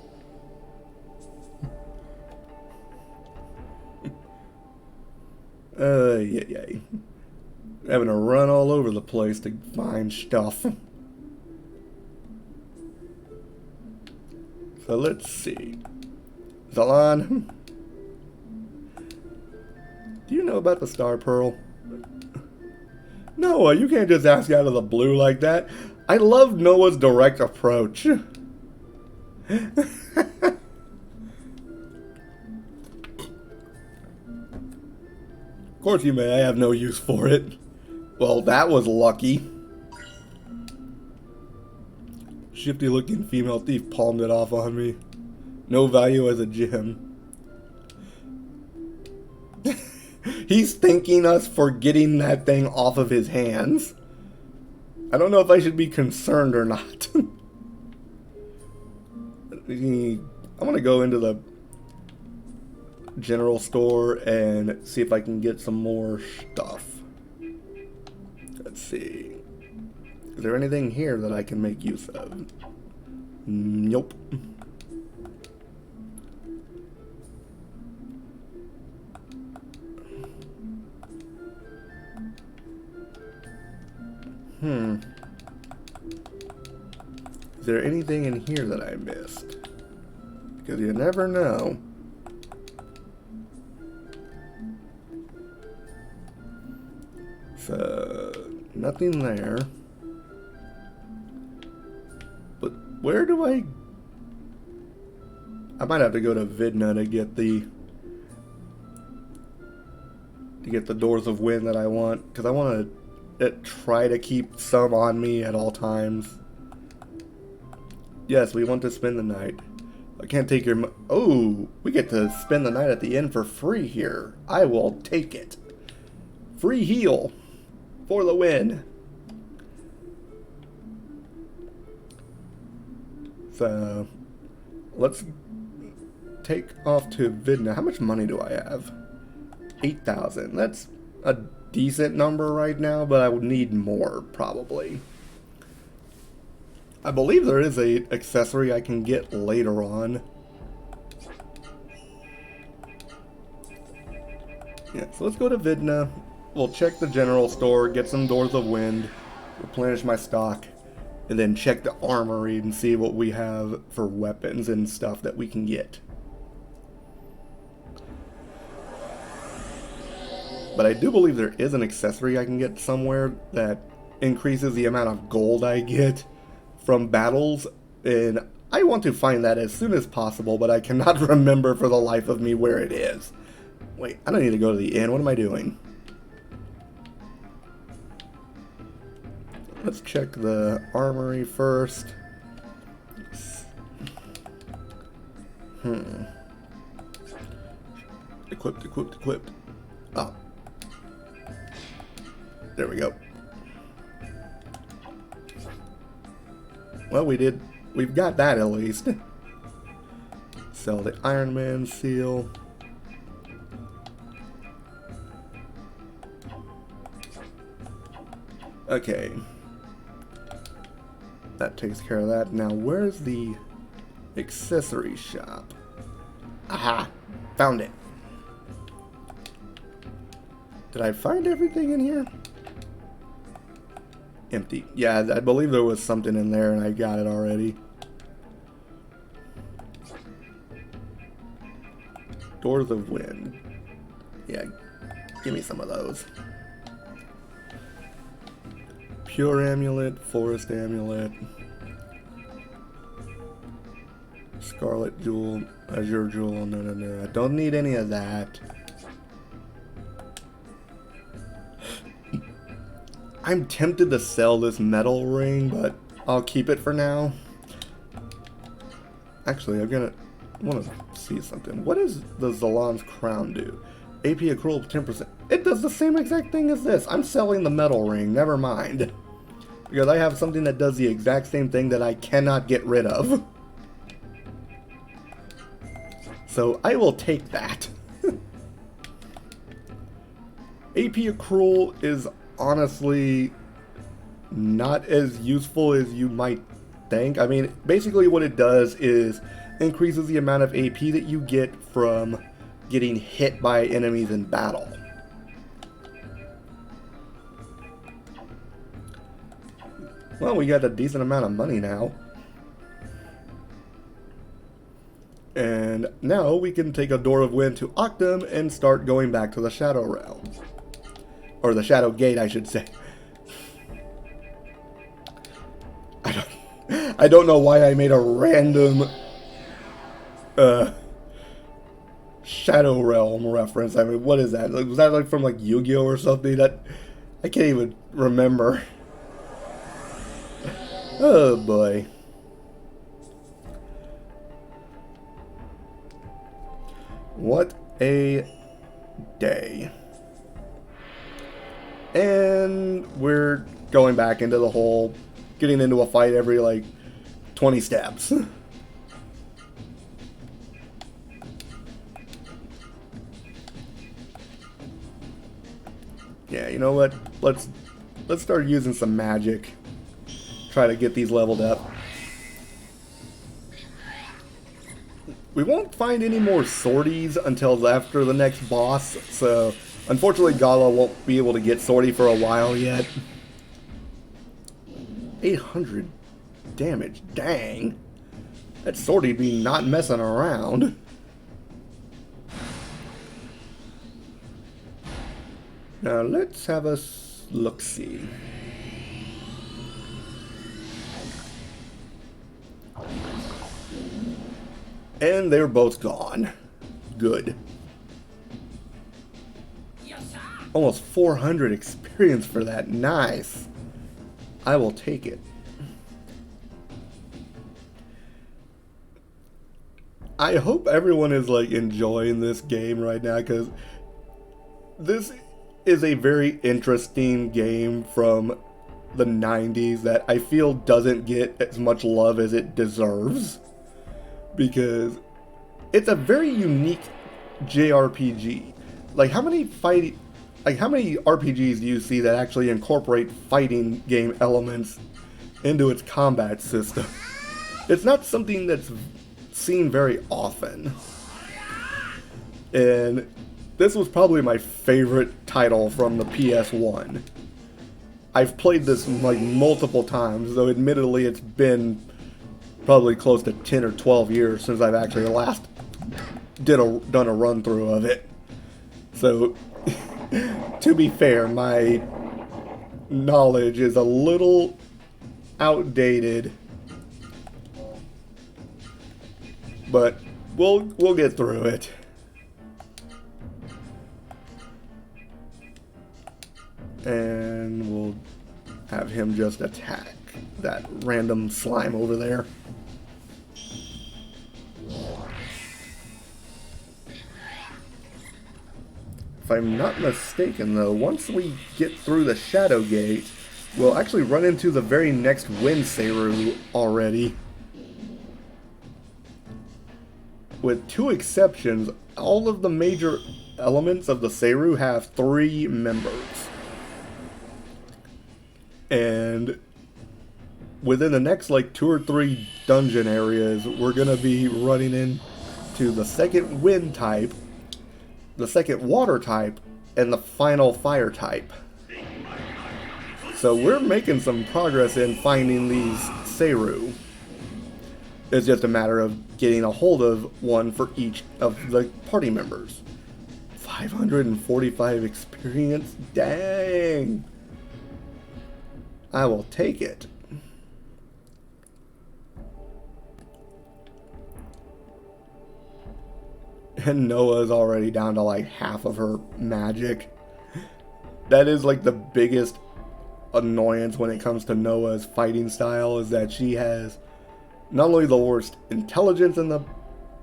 Yeah. Having to run all over the place to find stuff. So let's see. Zalon, do you know about the Star Pearl? Noah, you can't just ask out of the blue like that. I love Noah's direct approach. Of course you may, I have no use for it. Well, that was lucky. Shifty looking female thief palmed it off on me. No value as a gem. He's thanking us for getting that thing off of his hands. I don't know if I should be concerned or not. I'm gonna go into the general store and see if I can get some more stuff. Let's see. Is there anything here that I can make use of? Nope. Is there anything in here that I missed? Because you never know. So, nothing there. But where do I might have to go to Vidna to get the Doors of Wind that I want, because I want to try to keep some on me at all times. Yes, we want to spend the night. I can't take your oh, we get to spend the night at the inn for free here. I will take it. Free heal for the win. So let's take off to Vidna. How much money do I have? 8,000. That's a decent number right now, but I would need more probably. I believe there is a accessory I can get later on. Yeah, so let's go to Vidna. We'll check the general store, get some Doors of Wind, replenish my stock, and then check the armory and see what we have for weapons and stuff that we can get. But I do believe there is an accessory I can get somewhere that increases the amount of gold I get from battles, and I want to find that as soon as possible, but I cannot remember for the life of me where it is. Wait, I don't need to go to the inn. What am I doing? Let's check the armory first. Equipped. Oh. There we go. Well, we've got that at least. Sell the Iron Man seal. Okay. That takes care of that. Now, where's the accessory shop? Aha! Found it. Did I find everything in here? Empty. Yeah, I believe there was something in there and I got it already. Doors of Wind. Yeah, give me some of those. Pure Amulet, Forest Amulet, Scarlet Jewel, Azure Jewel, no. I don't need any of that. I'm tempted to sell this metal ring, but I'll keep it for now. Actually, I want to see something. What does the Zalon's crown do? AP accrual 10%. It does the same exact thing as this. I'm selling the metal ring, never mind. Because I have something that does the exact same thing that I cannot get rid of. So I will take that. AP accrual is honestly not as useful as you might think. I mean, basically what it does is increases the amount of AP that you get from getting hit by enemies in battle. Well, we got a decent amount of money now. And now we can take a Door of Wind to Octum and start going back to the Shadow Realms. Or the Shadow Gate, I should say. I don't know why I made a random Shadow Realm reference. I mean, what is that? Was that like from like Yu-Gi-Oh or something? That I can't even remember. Oh boy. What a day. And we're going back into the hole, getting into a fight every like 20 steps. Yeah, you know what? Let's start using some magic. Try to get these leveled up. We won't find any more sorties until after the next boss, so unfortunately Gala won't be able to get sortie for a while yet. 800 damage, dang. That sortie be not messing around. Now let's have a look-see. And they're both gone. Good. Almost 400 experience for that. Nice. I will take it. I hope everyone is like enjoying this game right now, because this is a very interesting game from the 90s that I feel doesn't get as much love as it deserves. Because it's a very unique JRPG. Like how many RPGs do you see that actually incorporate fighting game elements into its combat system? It's not something that's seen very often. And this was probably my favorite title from the PS1. I've played this like multiple times, though admittedly it's been probably close to 10 or 12 years since I've actually last done a run through of it. So, to be fair, my knowledge is a little outdated, but we'll get through it. And we'll have him just attack that random slime over there. If I'm not mistaken though, once we get through the Shadow Gate, we'll actually run into the very next Wind Seru already. With two exceptions, all of the major elements of the Seru have 3 members. And within the next like 2 or 3 dungeon areas, we're gonna be running into the second wind type, the second water type, and the final fire type. So we're making some progress in finding these Seru. It's just a matter of getting a hold of one for each of the party members. 545 experience? Dang! I will take it. And Noah's already down to like half of her magic. That is like the biggest annoyance when it comes to Noah's fighting style is that she has not only the worst intelligence in the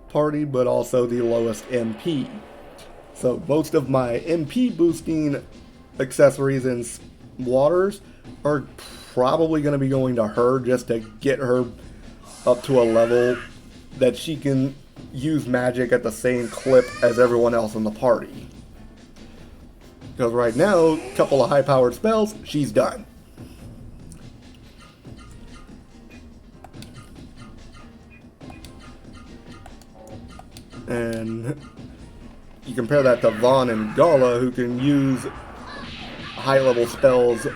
party, but also the lowest MP. So most of my MP boosting accessories and waters are probably going to be going to her just to get her up to a level that she can use magic at the same clip as everyone else in the party. Because right now, a couple of high-powered spells, she's done. And you compare that to Vaughn and Gala, who can use high-level spells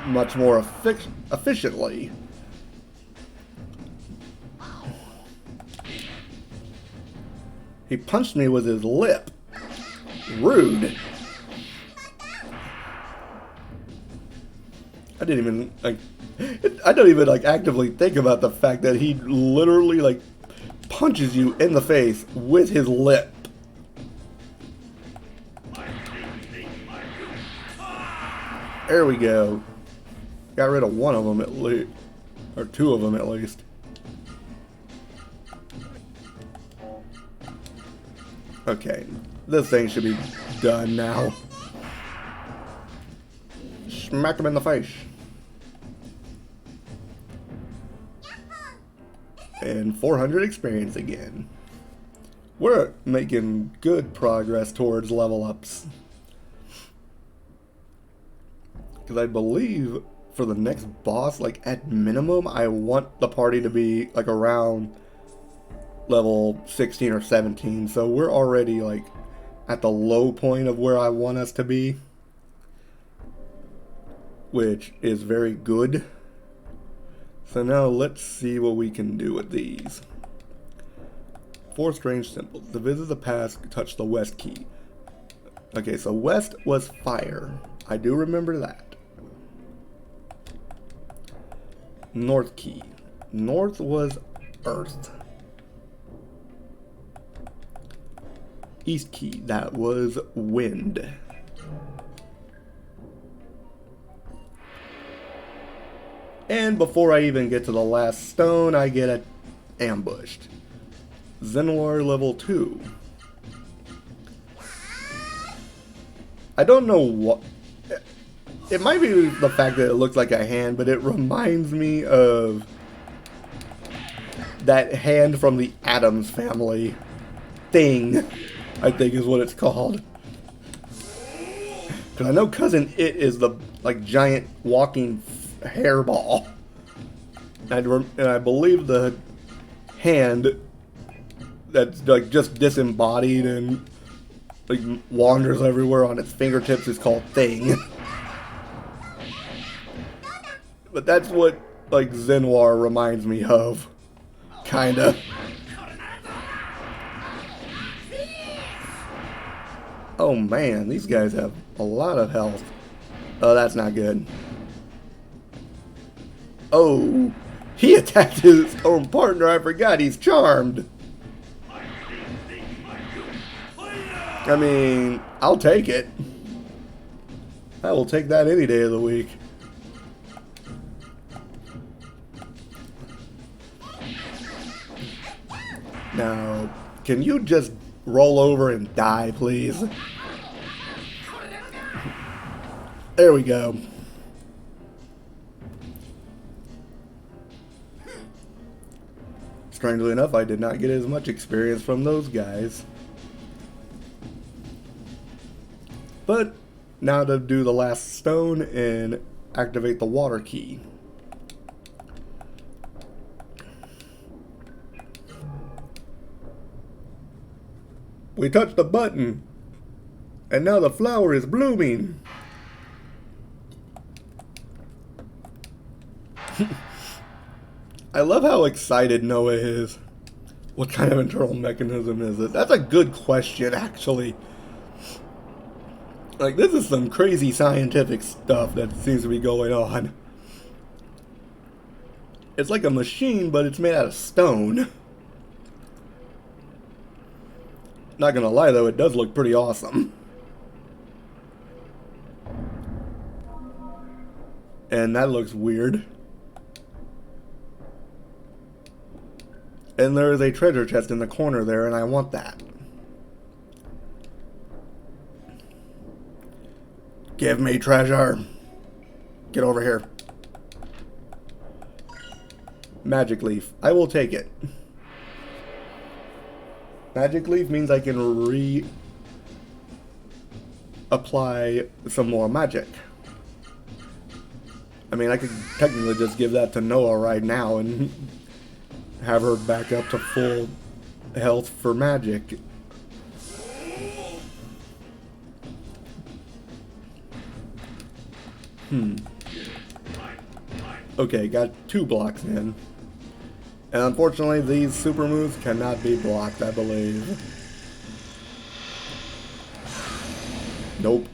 much more efficiently. He punched me with his lip. Rude. I don't even actively think about the fact that he literally punches you in the face with his lip. There we go. Got rid of one of them at least, or two of them at least. Okay, this thing should be done now. Smack him in the face. And 400 experience again. We're making good progress towards level ups. Because I believe for the next boss, at minimum, I want the party to be around level 16 or 17. So we're already at the low point of where I want us to be, which is very good. So now let's see what we can do with these. 4 strange symbols. To visit the past, touch the west key. Okay, so west was fire. I do remember that. North key. North was earth. East key. That was wind. And before I even get to the last stone, I get ambushed. Zenwar level 2. I don't know what... It might be the fact that it looks like a hand, but it reminds me of that hand from the Addams Family thing, I think is what it's called. Because I know Cousin It is the giant walking hairball. And I believe the hand that's just disembodied and wanders everywhere on its fingertips is called Thing. But that's what Zenwar reminds me of. Kinda. Oh man, these guys have a lot of health. Oh, that's not good. Oh, he attacked his own partner. I forgot he's charmed. I mean, I'll take it. I will take that any day of the week. Now, can you just roll over and die, please? There we go. Strangely enough, I did not get as much experience from those guys. But now to do the last stone and activate the water key. We touched the button, and now the flower is blooming. I love how excited Noah is. What kind of internal mechanism is it? That's a good question, actually. This is some crazy scientific stuff that seems to be going on. It's like a machine, but it's made out of stone. Not gonna lie though, it does look pretty awesome. And that looks weird. And there is a treasure chest in the corner there, and I want that. Give me treasure. Get over here. Magic leaf. I will take it. Magic leaf means I can apply some more magic. I mean, I could technically just give that to Noah right now and have her back up to full health for magic. Okay, got 2 blocks in. And unfortunately, these super moves cannot be blocked, I believe. Nope.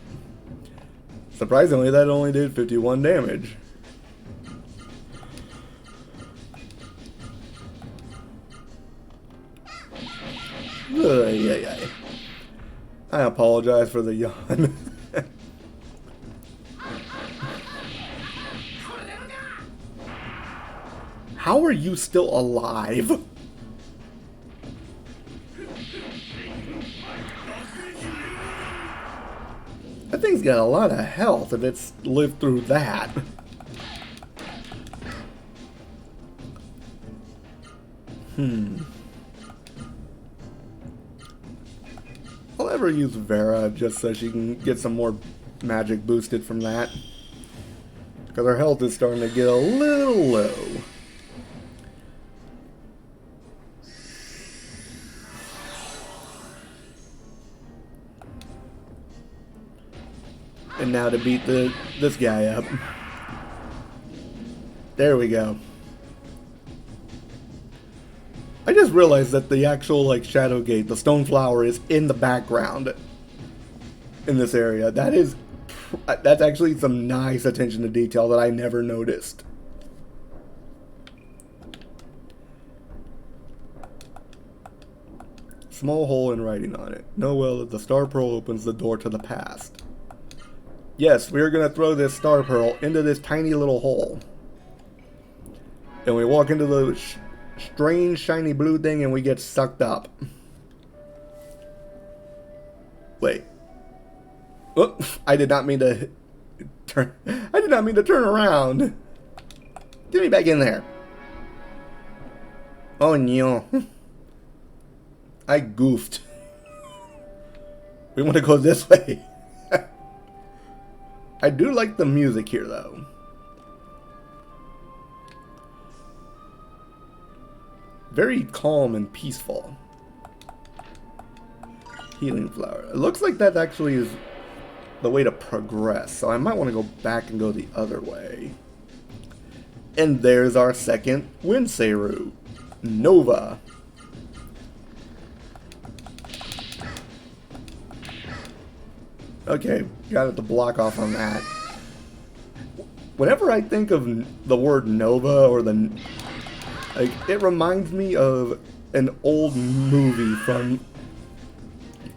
Surprisingly, that only did 51 damage. I apologize for the yawn. How are you still alive? That thing's got a lot of health if it's lived through that. I'll ever use Vera just so she can get some more magic boosted from that. Because her health is starting to get a little low. And now to beat this guy up. There we go. I just realized that the actual Shadow Gate, the stone flower, is in the background in this area. That's actually some nice attention to detail that I never noticed. Small hole in writing on it. Know well that the Star Pearl opens the door to the past. Yes, we are going to throw this Star Pearl into this tiny little hole. And we walk into the strange shiny blue thing and we get sucked up. Wait. Oh, I did not mean to turn. I did not mean to turn around. Get me back in there. Oh no. I goofed. We want to go this way. I do like the music here, though. Very calm and peaceful. Healing flower. It looks like that actually is the way to progress, so I might want to go back and go the other way. And there's our second Winseru, Nova. Okay, got it to block off on that. Whenever I think of the word Nova or it reminds me of an old movie from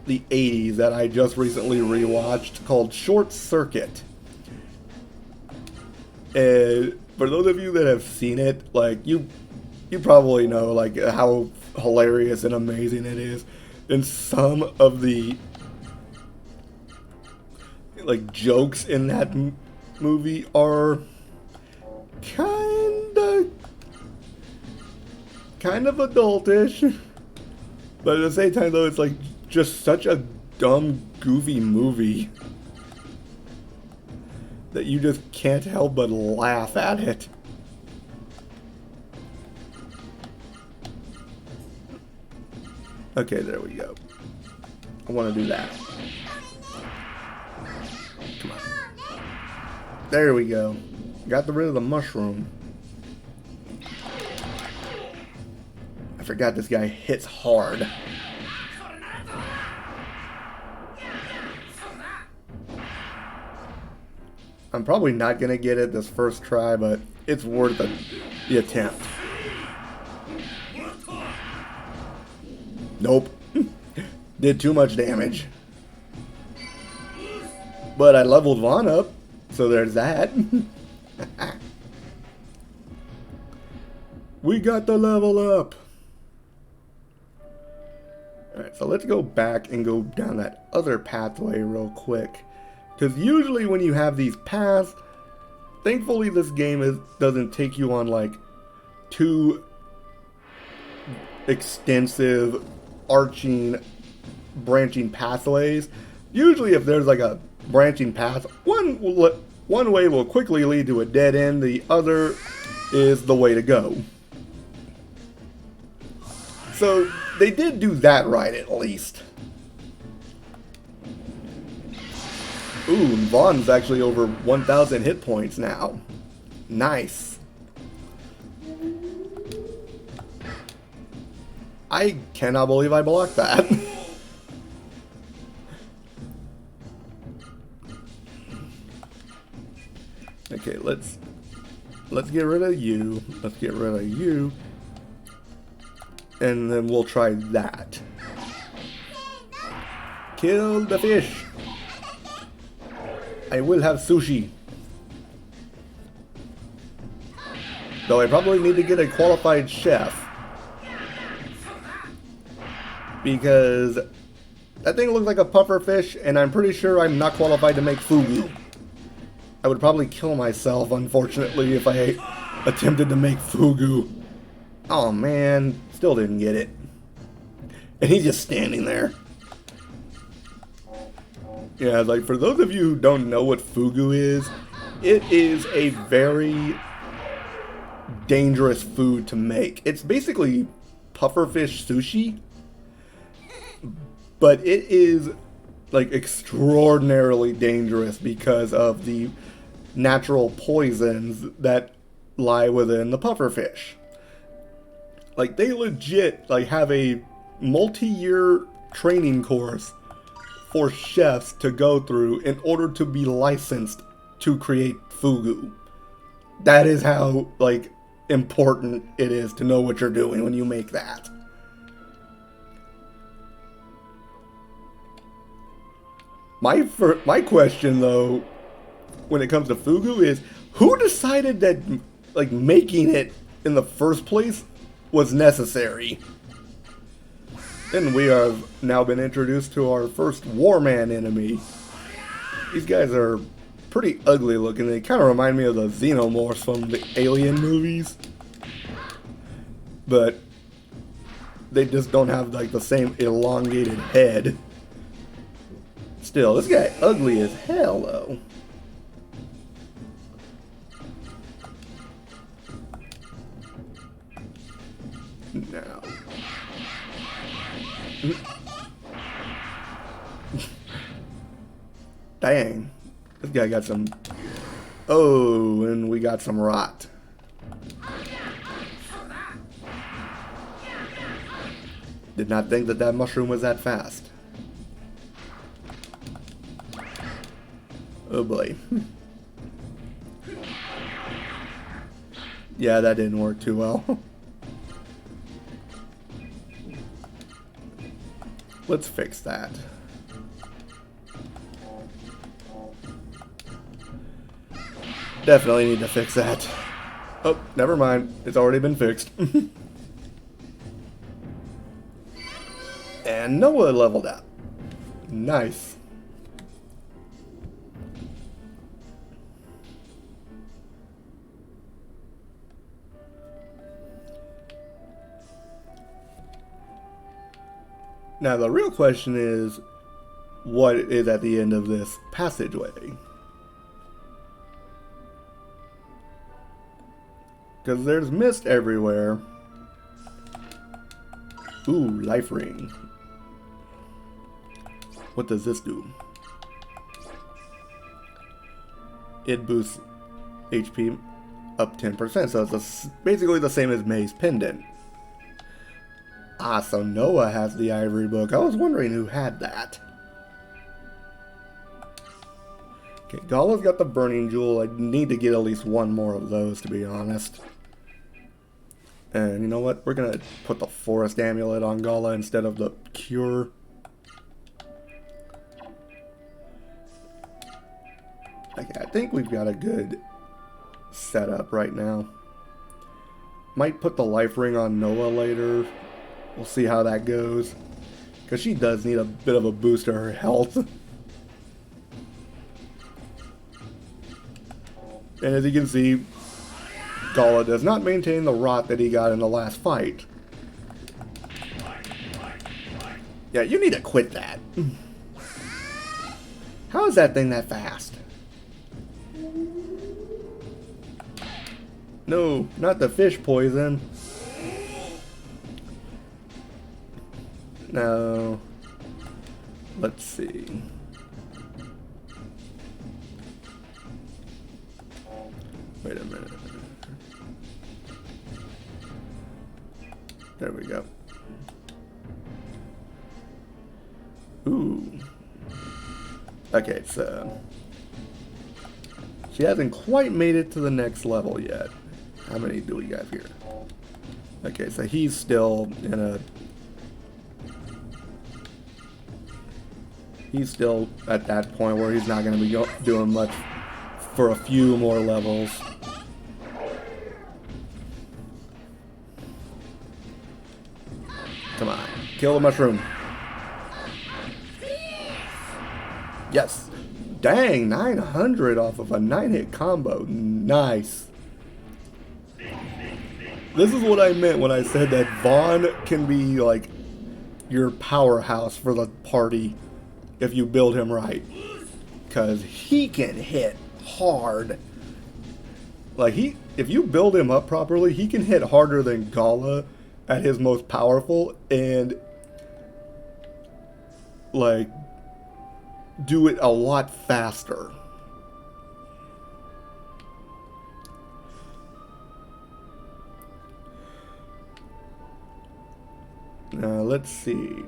the 80s that I just recently rewatched called Short Circuit. And for those of you that have seen it, you probably know how hilarious and amazing it is. And some of the jokes in that movie are kind of adultish, but at the same time though it's just such a dumb, goofy movie that you just can't help but laugh at it. Okay, there we go. I want to do that. Come on. There we go. Got rid of the mushroom. I forgot this guy hits hard. I'm probably not going to get it this first try, but it's worth the attempt. Nope. Did too much damage. But I leveled Vaughn up, so there's that. We got the level up. Alright, so let's go back and go down that other pathway real quick. Because usually when you have these paths, thankfully this game doesn't take you on like too extensive branching pathways. Usually if there's like a branching path, one way will quickly lead to a dead end, the other is the way to go. So they did do that right at least. Ooh, Vaughn's actually over 1,000 hit points now. Nice. I cannot believe I blocked that. Okay, let's get rid of you. Let's get rid of you. And then we'll try that. Kill the fish. I will have sushi. Though I probably need to get a qualified chef. Because that thing looks like a puffer fish, and I'm pretty sure I'm not qualified to make fugu. I would probably kill myself, unfortunately, if I attempted to make fugu. Oh man, still didn't get it. And he's just standing there. Yeah, like for those of you who don't know what fugu is, it is a very dangerous food to make. It's basically pufferfish sushi, but it is like extraordinarily dangerous because of the natural poisons that lie within the pufferfish. Like they legit like have a multi-year training course for chefs to go through in order to be licensed to create fugu. That is how like important it is to know what you're doing when you make that. My question though, when it comes to fugu, is who decided that like making it in the first place was necessary? And we have now been introduced to our first Warman enemy. These guys are pretty ugly looking. They kind of remind me of the xenomorphs from the Alien movies. But they just don't have like the same elongated head. Still, this guy ugly as hell though. Now. Dang. This guy got some... Oh, and we got some rot. Did not think that mushroom was that fast. Oh boy. Yeah, that didn't work too well. Let's fix that. Definitely need to fix that. Oh, never mind. It's already been fixed. And Noah leveled up. Nice. Now the real question is, what is at the end of this passageway? Because there's mist everywhere. Ooh, life ring. What does this do? It boosts HP up 10%, so it's basically the same as May's pendant. Ah, so Noah has the ivory book. I was wondering who had that. Okay, Gala's got the burning jewel. I need to get at least one more of those, to be honest. And you know what? We're gonna put the forest amulet on Gala instead of the cure. Okay, I think we've got a good set up right now. Might put the life ring on Noah later. We'll see how that goes. Because she does need a bit of a boost to her health. And as you can see, Gala does not maintain the rot that he got in the last fight. Yeah, you need to quit that. How is that thing that fast? No, not the fish poison. No. Let's see. Wait a minute. There we go. Ooh. Okay, so she hasn't quite made it to the next level yet. How many do we got here? Okay, so he's still in a... He's still at that point where he's not going to be doing much for a few more levels. Come on, kill the mushroom. Yes. Dang, 900 off of a 9-hit combo. Nice. This is what I meant when I said that Vaughn can be like your powerhouse for the party if you build him right. Because he can hit hard. Like, if you build him up properly, he can hit harder than Gala at his most powerful and, like, do it a lot faster. Now, let's see.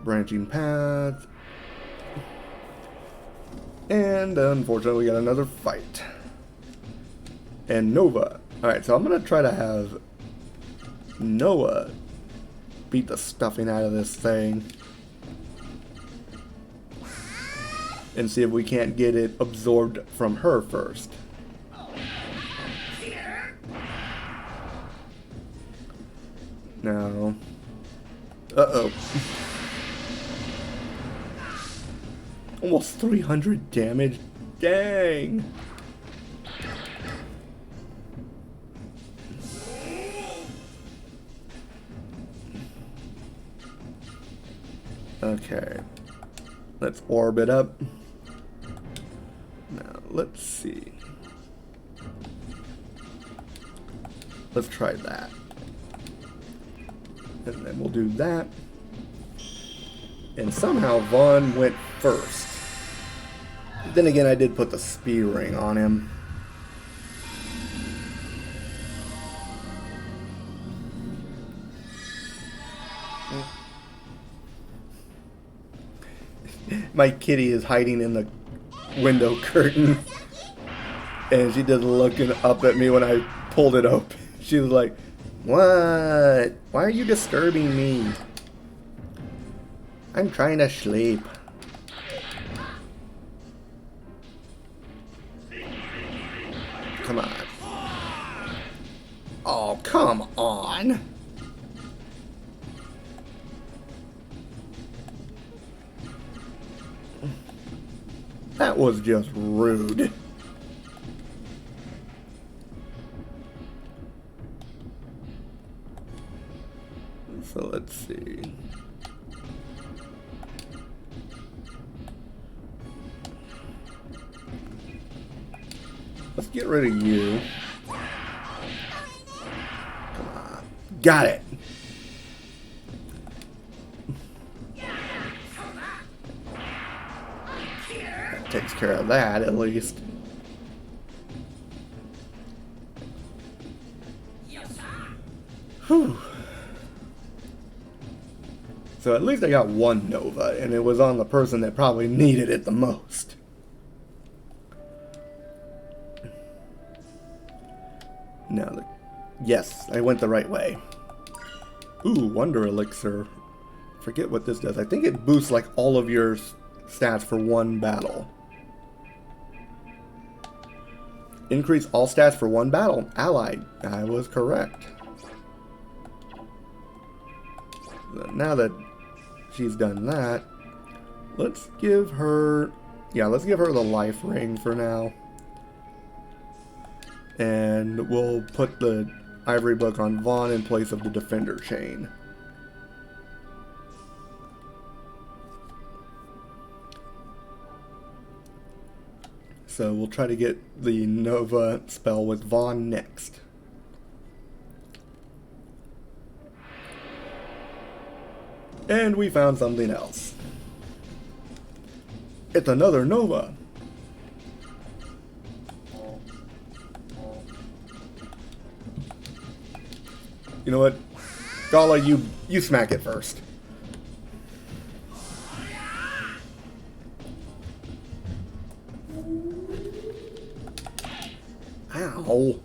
Branching paths. And unfortunately, we got another fight. And Nova. Alright, so I'm going to try to have Noah beat the stuffing out of this thing. And see if we can't get it absorbed from her first. No. Uh-oh. Almost 300 damage. Dang. Okay. Let's orb it up. Now, let's see. Let's try that. And then we'll do that. And somehow Vaughn went first. Then again, I did put the spear ring on him. My kitty is hiding in the window curtain. And she just looking up at me when I pulled it open. She was like, "What? Why are you disturbing me? I'm trying to sleep." Come on. Oh, come on. That was just rude. So let's see. Let's get rid of you. Come on. Got it. That takes care of that, at least. Whew. So at least I got one Nova, and it was on the person that probably needed it the most. Now, yes, I went the right way. Ooh, Wonder Elixir. Forget what this does. I think it boosts like all of your stats for one battle. Increase all stats for one battle. Ally. I was correct. Now that she's done that, let's give her... Yeah, let's give her the life ring for now. And we'll put the ivory book on Vaughn in place of the defender chain. So we'll try to get the Nova spell with Vaughn next. And we found something else. It's another Nova. You know what? Gala, you smack it first. Ow.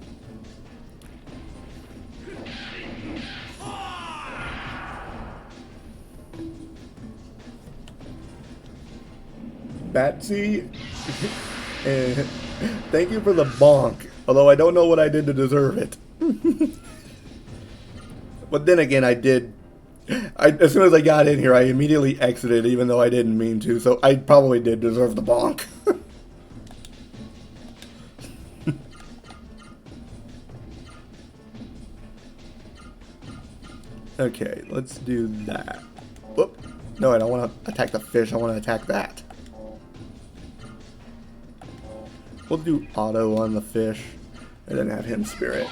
Batsy, thank you for the bonk, although I don't know what I did to deserve it. But then again, as soon as I got in here, I immediately exited, even though I didn't mean to, so I probably did deserve the bonk. Okay, let's do that. Whoop. No, I don't want to attack the fish, I want to attack that. We'll do auto on the fish, and then have him spirit.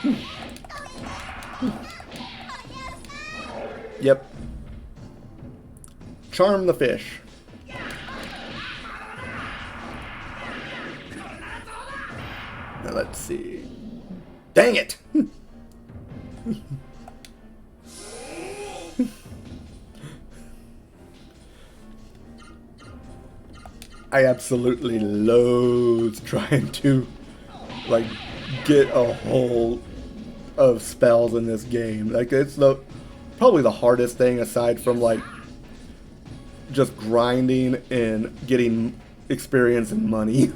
Yep. Charm the fish. Now let's see. Dang it! I absolutely loathe trying to, like, get a hold of spells in this game. Like, it's probably the hardest thing aside from, like, just grinding and getting experience and money.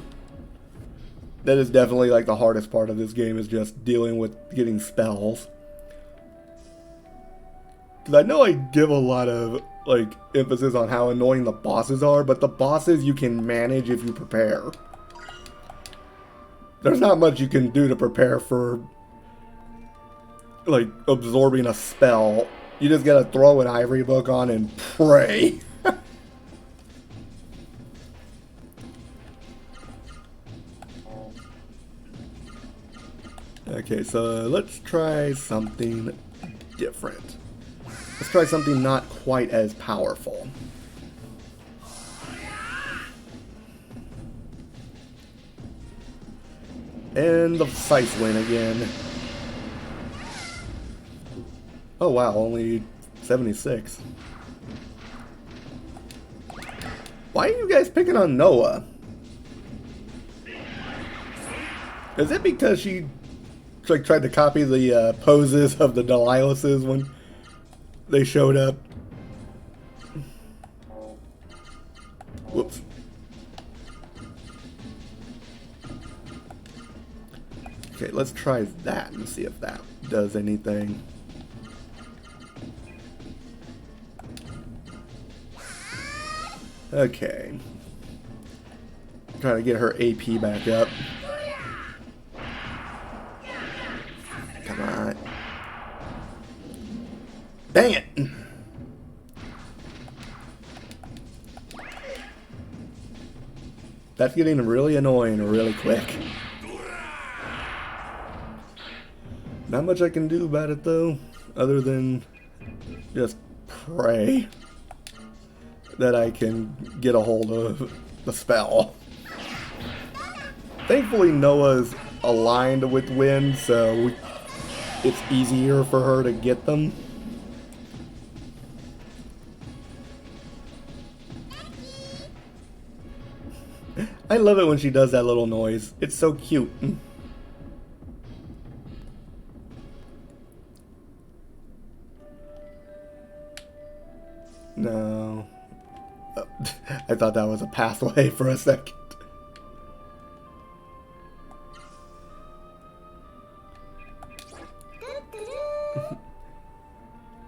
That is definitely, like, the hardest part of this game, is just dealing with getting spells. Because I know I give a lot of, like, emphasis on how annoying the bosses are, but the bosses you can manage if you prepare. There's not much you can do to prepare for, like, absorbing a spell. You just gotta throw an ivory book on and pray. Okay, so let's try something different. Let's try something not quite as powerful. And the Scythe win again. Oh wow, only 76. Why are you guys picking on Noah? Is it because she tried to copy the poses of the Delilahs when they showed up? Whoops. Okay, let's try that and see if that does anything. Okay. Trying to get her AP back up. Come on. Dang it! That's getting really annoying really quick. Not much I can do about it though, other than just pray that I can get a hold of the spell. Thankfully Noah's aligned with wind, so it's easier for her to get them. I love it when she does that little noise. It's so cute. No. Oh, I thought that was a pathway for a second.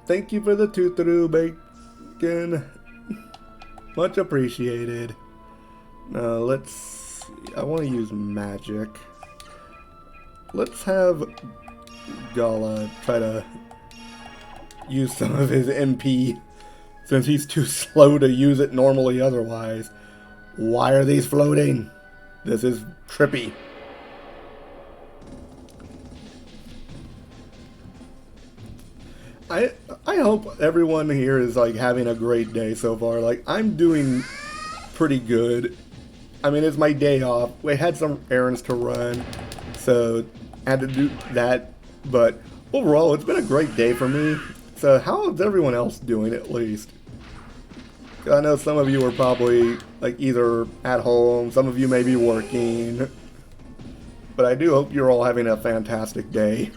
Thank you for the tutu bacon. Much appreciated. Let's see. I want to use magic. Let's have Gala try to use some of his MP, since he's too slow to use it normally otherwise. Why are these floating? This is trippy. I hope everyone here is like having a great day so far. Like, I'm doing pretty good. I mean, it's my day off. We had some errands to run, so I had to do that. But overall, it's been a great day for me. So how is everyone else doing, at least? I know some of you are probably like either at home, some of you may be working. But I do hope you're all having a fantastic day.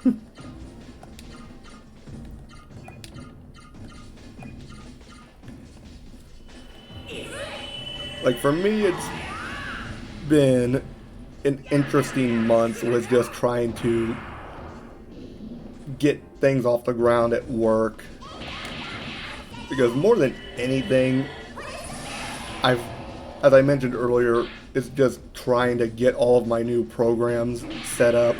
Like, for me, it's been an interesting month with just trying to get things off the ground at work. Because more than anything, as I mentioned earlier, it's just trying to get all of my new programs set up.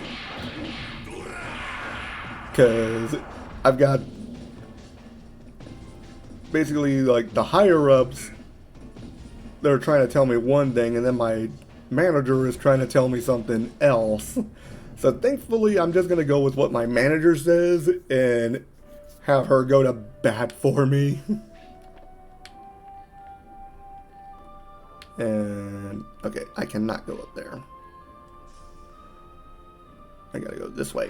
Because I've got basically like the higher ups, they're trying to tell me one thing, and then my manager is trying to tell me something else. So thankfully, I'm just going to go with what my manager says and have her go to bat for me. And, okay, I cannot go up there. I gotta go this way.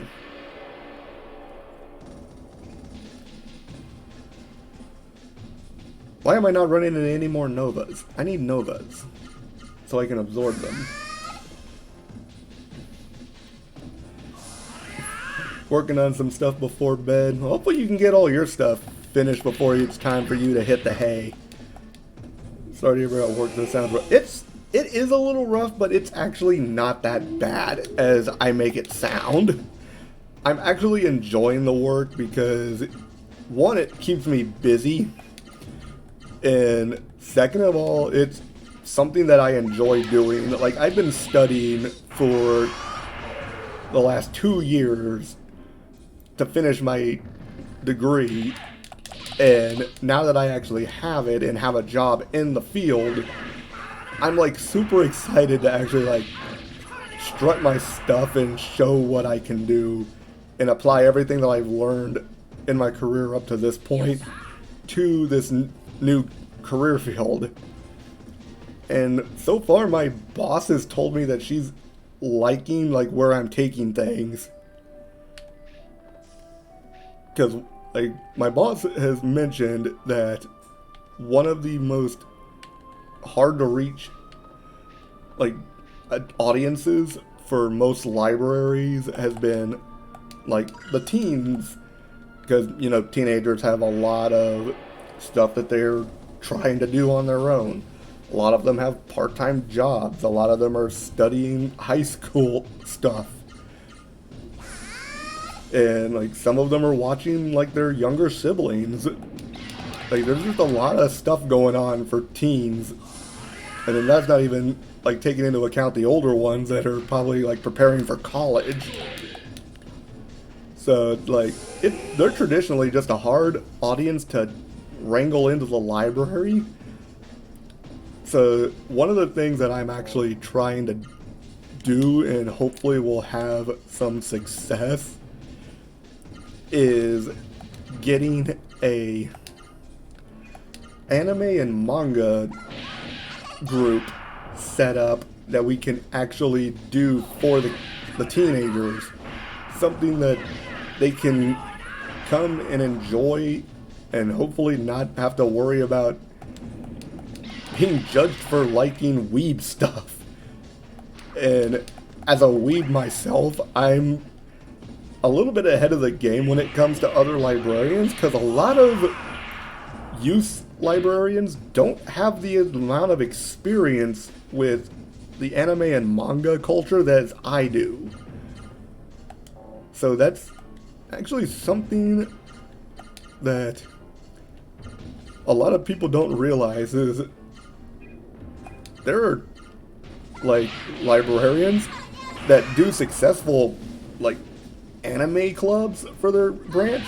Why am I not running into any more Novas? I need Novas so I can absorb them. Working on some stuff before bed. Hopefully you can get all your stuff finished before it's time for you to hit the hay. Sorry to hear about work. That sounds rough. It is a little rough, but it's actually not that bad as I make it sound. I'm actually enjoying the work because, one, it keeps me busy. And second of all, it's something that I enjoy doing. Like, I've been studying for the last 2 years to finish my degree, and now that I actually have it and have a job in the field, I'm like super excited to actually like strut my stuff and show what I can do and apply everything that I've learned in my career up to this point to this new career field. And so far my boss has told me that she's liking like where I'm taking things, because like my boss has mentioned that one of the most hard to reach like audiences for most libraries has been like the teens, because you know teenagers have a lot of stuff that they're trying to do on their own. A lot of them have part-time jobs. A lot of them are studying high school stuff. And like some of them are watching like their younger siblings. Like there's just a lot of stuff going on for teens. And then that's not even like taking into account the older ones that are probably like preparing for college. So like they're traditionally just a hard audience to wrangle into the library. So one of the things that I'm actually trying to do and hopefully will have some success is getting a anime and manga group set up that we can actually do for the teenagers. Something that they can come and enjoy and hopefully not have to worry about being judged for liking weeb stuff. And as a weeb myself, I'm a little bit ahead of the game when it comes to other librarians, because a lot of youth librarians don't have the amount of experience with the anime and manga culture that I do. So that's actually something that a lot of people don't realize is there are like librarians that do successful like anime clubs for their branch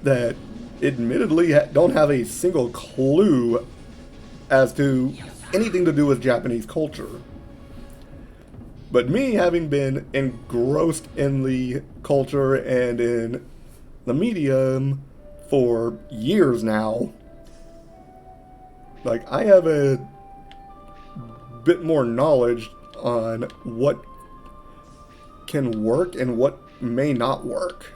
that admittedly don't have a single clue as to anything to do with Japanese culture. But me, having been engrossed in the culture and in the medium for years now, like, I have a bit more knowledge on what can work and what may not work.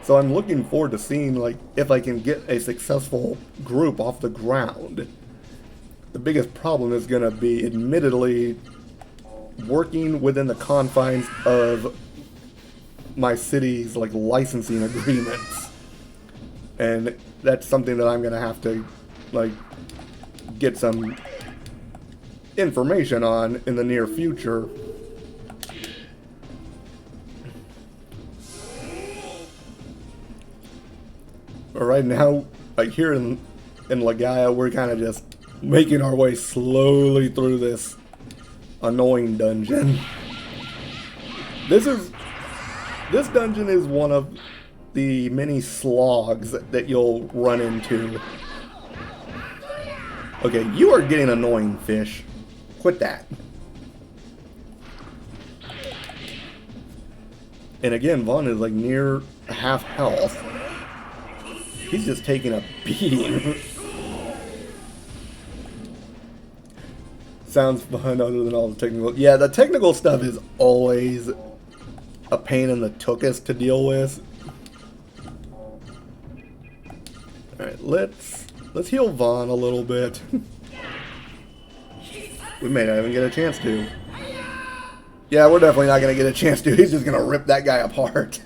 So I'm looking forward to seeing, like, if I can get a successful group off the ground. The biggest problem is going to be, admittedly, working within the confines of my city's like licensing agreements, and that's something that I'm gonna have to like get some information on in the near future. But right now, like here in Legaia, we're kind of just making our way slowly through this annoying dungeon. This dungeon is one of the many slogs that you'll run into. Okay, you are getting annoying, fish. Quit that. And again, Vaughn is like near half health. He's just taking a beating. Sounds fun other than all the technical. Yeah, the technical stuff is always a pain in the tuchus to deal with. Alright, let's heal Vaughn a little bit. We may not even get a chance to. Yeah, we're definitely not going to get a chance to. He's just going to rip that guy apart.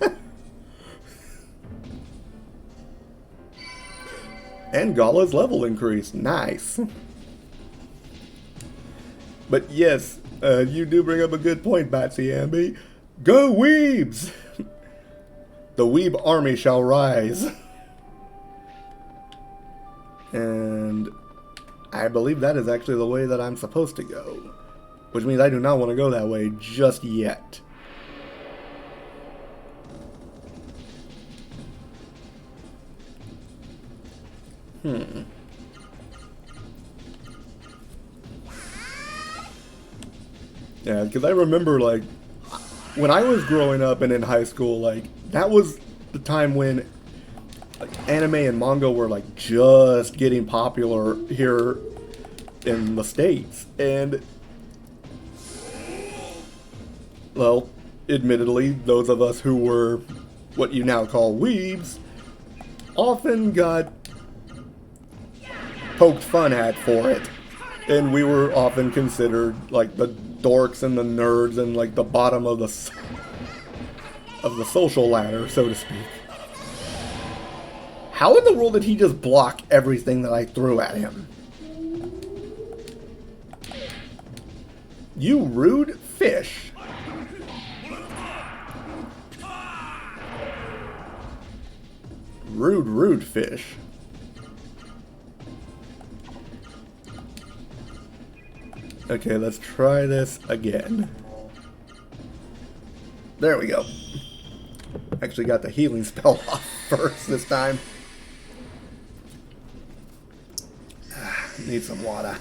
And Gala's level increased. Nice. But yes, you do bring up a good point, Batsy Amby. Go Weebs! The Weeb army shall rise. And I believe that is actually the way that I'm supposed to go. Which means I do not want to go that way just yet. Yeah, because I remember, like, when I was growing up and in high school, like, that was the time when like, anime and manga were, like, just getting popular here in the States. And, well, admittedly, those of us who were what you now call weebs often got poked fun at for it. And we were often considered, like, the dorks and the nerds and, like, the bottom of the social ladder, so to speak. How in the world did he just block everything that I threw at him? You rude fish. Rude fish. Okay, let's try this again. There we go. Actually got the healing spell off first this time. Need some water.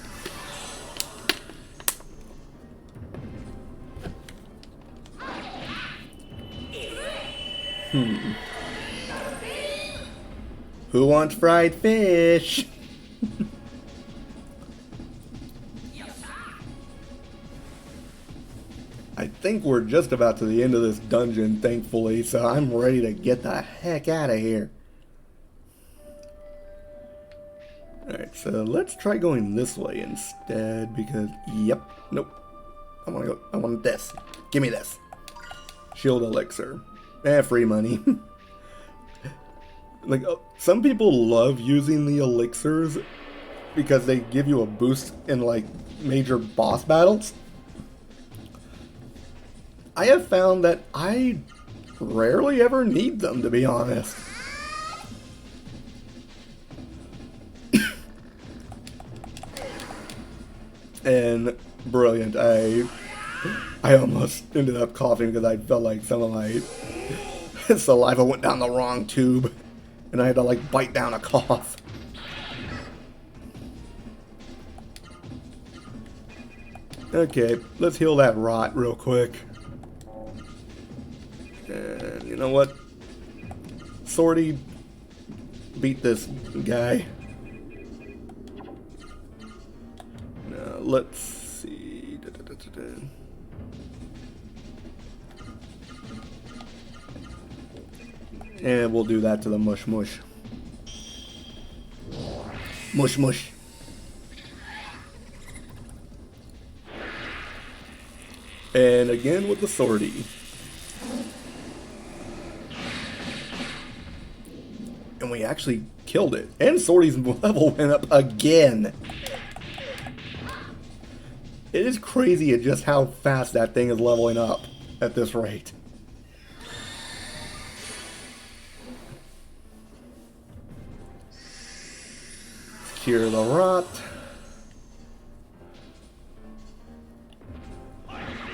Who wants fried fish? I think we're just about to the end of this dungeon, thankfully, so I'm ready to get the heck out of here. Alright, so let's try going this way instead, because, yep, nope. I want this. Give me this. Shield elixir. Free money. Like, some people love using the elixirs because they give you a boost in, like, major boss battles. I have found that I rarely ever need them, to be honest. And brilliant. I almost ended up coughing because I felt like some of my saliva went down the wrong tube. And I had to like bite down a cough. Okay, let's heal that rot real quick. And you know what? Swordy, beat this guy. Now, let's see. And we'll do that to the mush mush. Mush mush. And again with the Swordy. And we actually killed it. And Swordy's level went up again. It is crazy at just how fast that thing is leveling up at this rate. Cure the rot.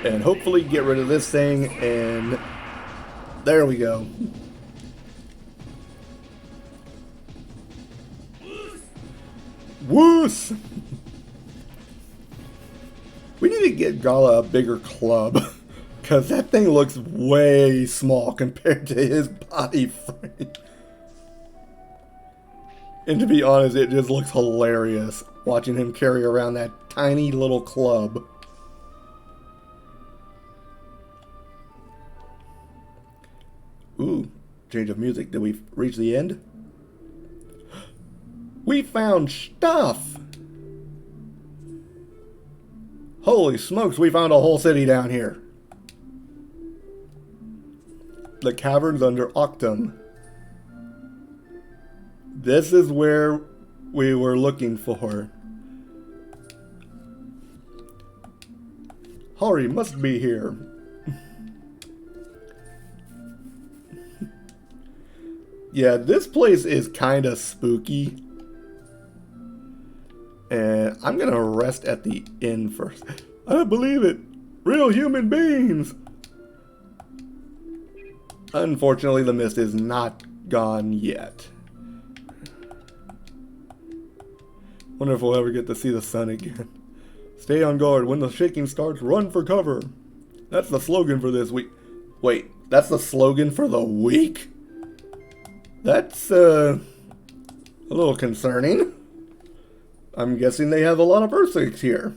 And hopefully get rid of this thing, and there we go. Woos! We need to get Gala a bigger club, because that thing looks way small compared to his body frame. And to be honest, it just looks hilarious watching him carry around that tiny little club. Ooh, change of music. Did we reach the end? We found stuff! Holy smokes, we found a whole city down here. The caverns under Octum. This is where we were looking for. Hari must be here. Yeah, this place is kind of spooky. And I'm going to rest at the inn first. I believe it. Real human beings. Unfortunately, the mist is not gone yet. Wonder if we'll ever get to see the sun again. Stay on guard. When the shaking starts, run for cover. That's the slogan for this week. Wait, that's the slogan for the week? That's, a little concerning. I'm guessing they have a lot of earthquakes here.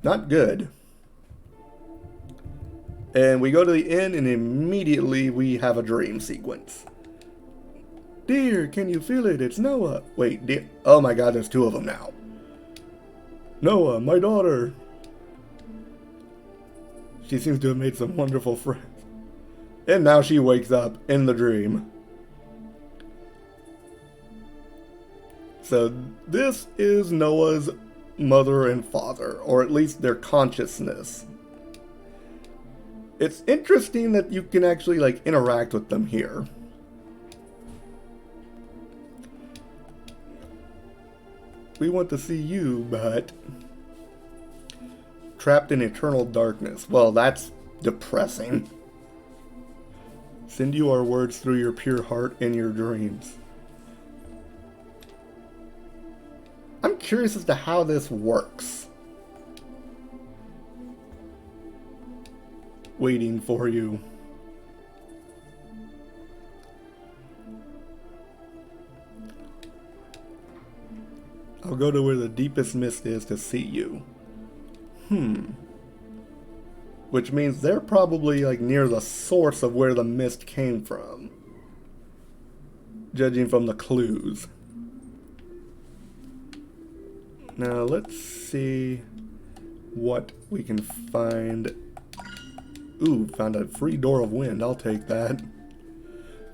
Not good. And we go to the inn and immediately we have a dream sequence. Dear, can you feel it? It's Noah. Wait, dear. Oh my god, there's two of them now. Noah, my daughter. She seems to have made some wonderful friends. And now she wakes up in the dream. So this is Noah's mother and father, or at least their consciousness. It's interesting that you can actually like interact with them here. We want to see you, but trapped in eternal darkness. Well, that's depressing. Send you our words through your pure heart and your dreams. I'm curious as to how this works. Waiting for you. I'll go to where the deepest mist is to see you. Which means they're probably like near the source of where the mist came from. Judging from the clues. Now let's see what we can find. Ooh, found a free door of wind. I'll take that.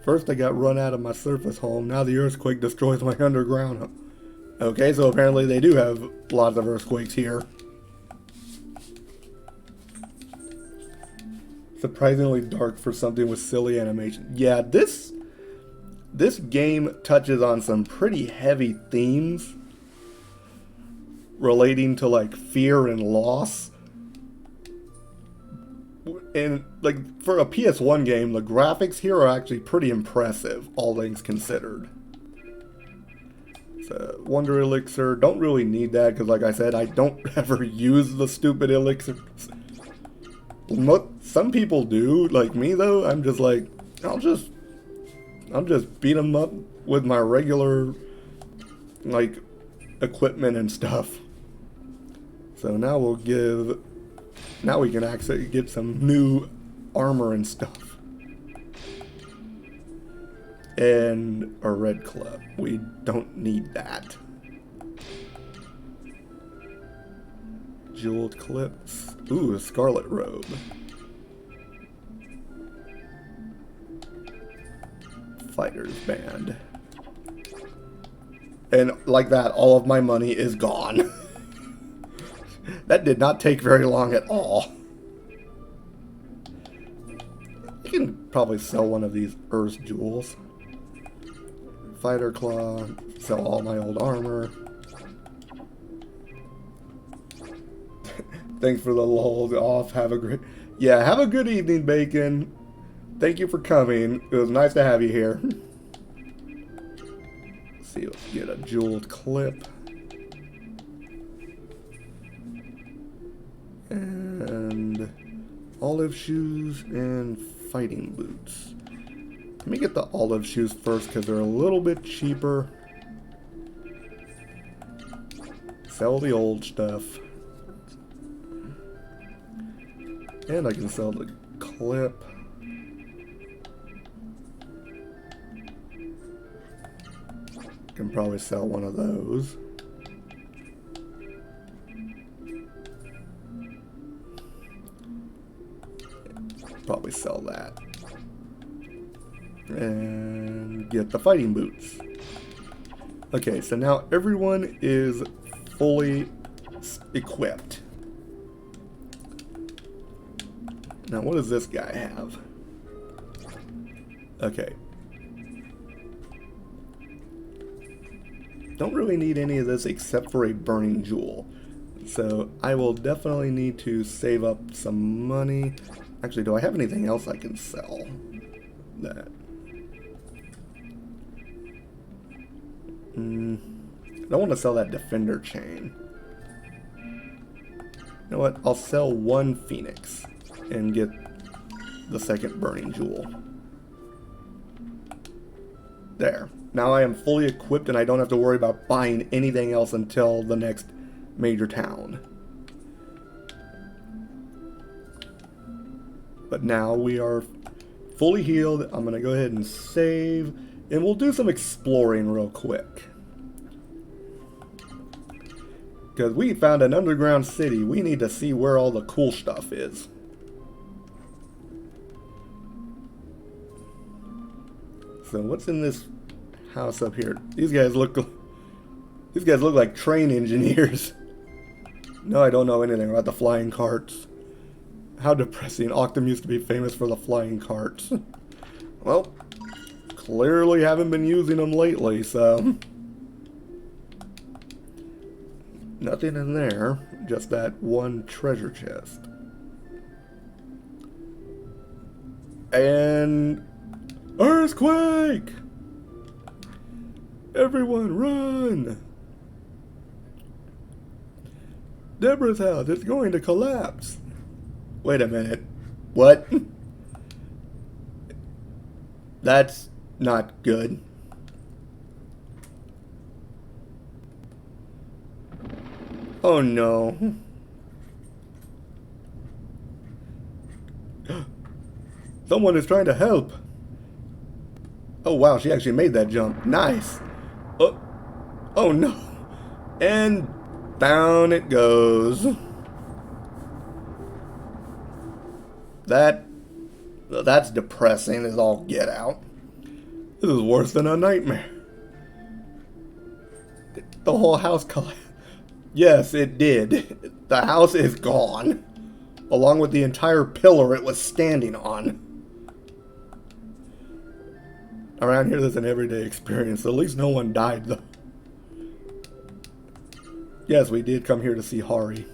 First I got run out of my surface home. Now the earthquake destroys my underground home. Okay, so apparently they do have lots of earthquakes here. Surprisingly dark for something with silly animation. Yeah, this game touches on some pretty heavy themes. relating to like fear and loss. And like for a PS1 game, the graphics here are actually pretty impressive, all things considered. So, Wonder Elixir, don't really need that because like I said, I don't ever use the stupid elixirs. Some people do, like me though. I'm just like, I'll just beat them up with my regular like equipment and stuff. So now we can actually get some new armor and stuff. And a red club. We don't need that. Jeweled clips. Ooh, a scarlet robe. Fighter's band. And like that, all of my money is gone. That did not take very long at all. You can probably sell one of these Earth jewels. Fighter claw, sell all my old armor. Thanks for the hold off. Have a great... Yeah, have a good evening, Bacon. Thank you for coming. It was nice to have you here. Let's see, let's get a jeweled clip. And olive shoes and fighting boots. Let me get the olive shoes first because they're a little bit cheaper. Sell the old stuff. And I can sell the clip. Can probably sell one of those. Probably sell that. And get the fighting boots. Okay, so now everyone is fully equipped. Now what does this guy have? Okay. Don't really need any of this except for a burning jewel. So I will definitely need to save up some money. Actually, do I have anything else I can sell? That. I don't want to sell that defender chain. You know what? I'll sell one phoenix and get the second burning jewel. There. Now I am fully equipped and I don't have to worry about buying anything else until the next major town. But now we are fully healed. I'm going to go ahead and save. And we'll do some exploring real quick. Because we found an underground city. We need to see where all the cool stuff is. So what's in this house up here? These guys look like train engineers. No, I don't know anything about the flying carts. How depressing. Octum used to be famous for the flying carts. Well, clearly haven't been using them lately, so... Nothing in there. Just that one treasure chest. And... Earthquake! Everyone run! Deborah's house is going to collapse. Wait a minute. What? That's not good. Oh no. Someone is trying to help. Oh wow, she actually made that jump. Nice. Oh no. And down it goes. That's depressing as all get out. This is worse than a nightmare. The whole house collapsed. Yes, it did. The house is gone, along with the entire pillar it was standing on. Around here, there's an everyday experience. At least no one died, though. Yes, we did come here to see Hari.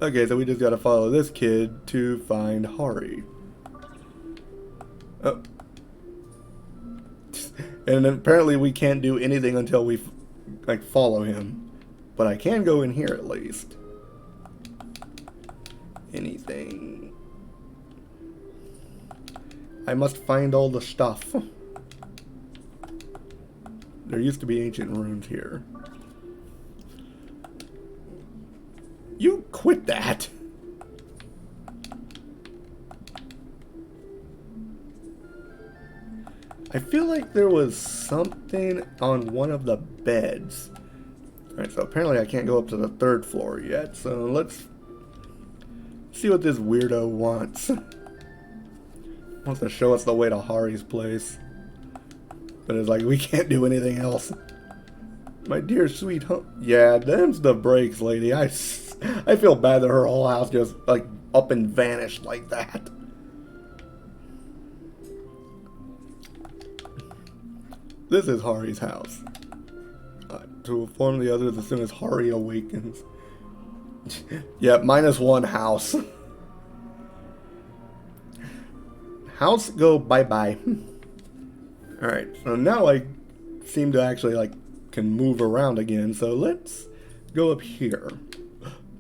Okay, so we just gotta follow this kid to find Hari. Oh. And apparently we can't do anything until we like follow him. But I can go in here at least. Anything. I must find all the stuff. There used to be ancient runes here. You quit that! I feel like there was something on one of the beds. Alright, so apparently I can't go up to the 3rd floor yet, so let's see what this weirdo wants. Wants to show us the way to Hari's place. But it's like, we can't do anything else. My dear sweet home. Yeah, them's the breaks, lady. I feel bad that her whole house just, like, up and vanished like that. This is Hari's house. To inform the others as soon as Hari awakens. Yeah, -1 house. House go bye-bye. Alright, so now I seem to actually, like, can move around again. So let's go up here.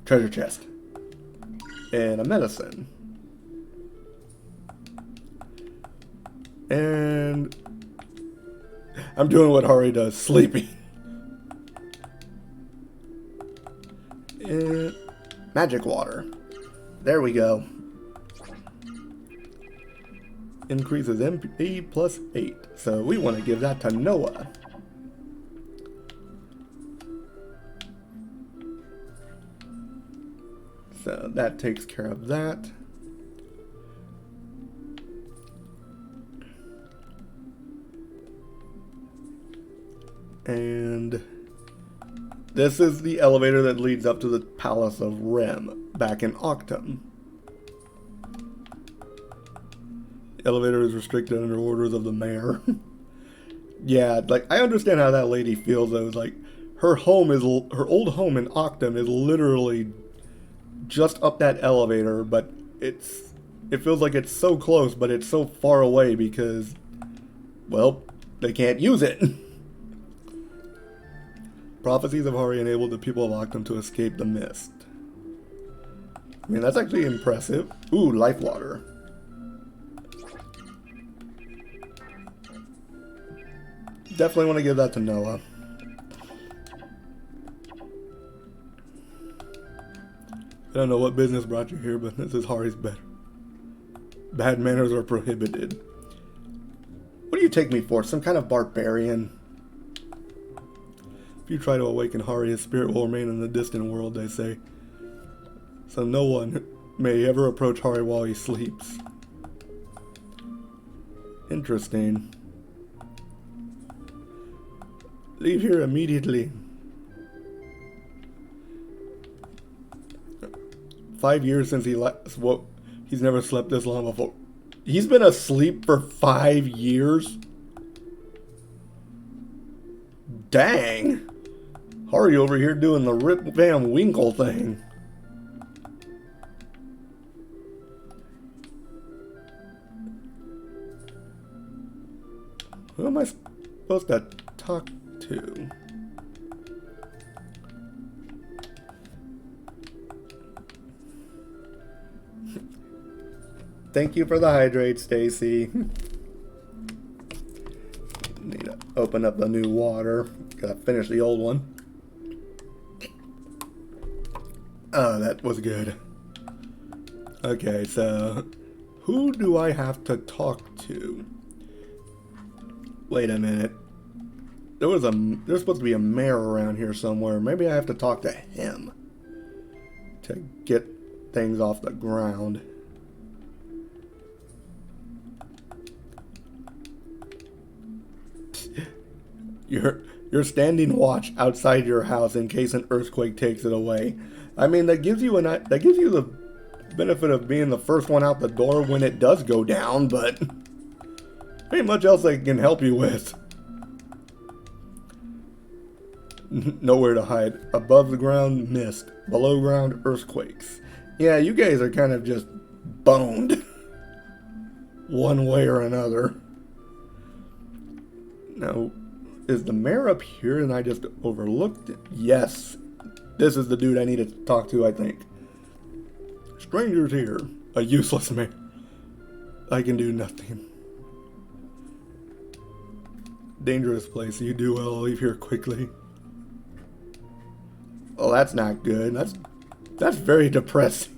Treasure chest. And a medicine. And I'm doing what Hari does, sleeping. And magic water. There we go. Increases MP plus 8. So we want to give that to Noah. So that takes care of that. And this is the elevator that leads up to the Palace of Rem back in Octum. The elevator is restricted under orders of the mayor. Yeah, like I understand how that lady feels though. It's like her old home in Octum is literally just up that elevator, but it feels like it's so close, but it's so far away because, well, they can't use it. Prophecies of Hari enabled the people of Octum to escape the mist. I mean, that's actually impressive. Ooh, life water. Definitely want to give that to Noah. I don't know what business brought you here, but this is Hari's bed. Bad manners are prohibited. What do you take me for? Some kind of barbarian? If you try to awaken Hari, his spirit will remain in the distant world, they say. So no one may ever approach Hari while he sleeps. Interesting. Leave here immediately. 5 years since he last woke. He's never slept this long before. He's been asleep for 5 years? Dang. Hari over here doing the Rip Van Winkle thing. Who am I supposed to talk to? Thank you for the hydrate, Stacy. Need to open up the new water. Gotta finish the old one. Oh, that was good. Okay, so who do I have to talk to? Wait a minute. There's supposed to be a mayor around here somewhere. Maybe I have to talk to him to get things off the ground. You're standing watch outside your house in case an earthquake takes it away. I mean, that gives you the benefit of being the first one out the door when it does go down, but Ain't much else I can help you with. Nowhere to hide. Above the ground, mist. Below ground, earthquakes. Yeah, you guys are kind of just boned. One way or another. Now, is the mayor up here and I just overlooked it? Yes. This is the dude I need to talk to, I think. Strangers here. A useless mayor. I can do nothing. Dangerous place. You do well. Leave here quickly. Oh, that's not good. That's very depressing.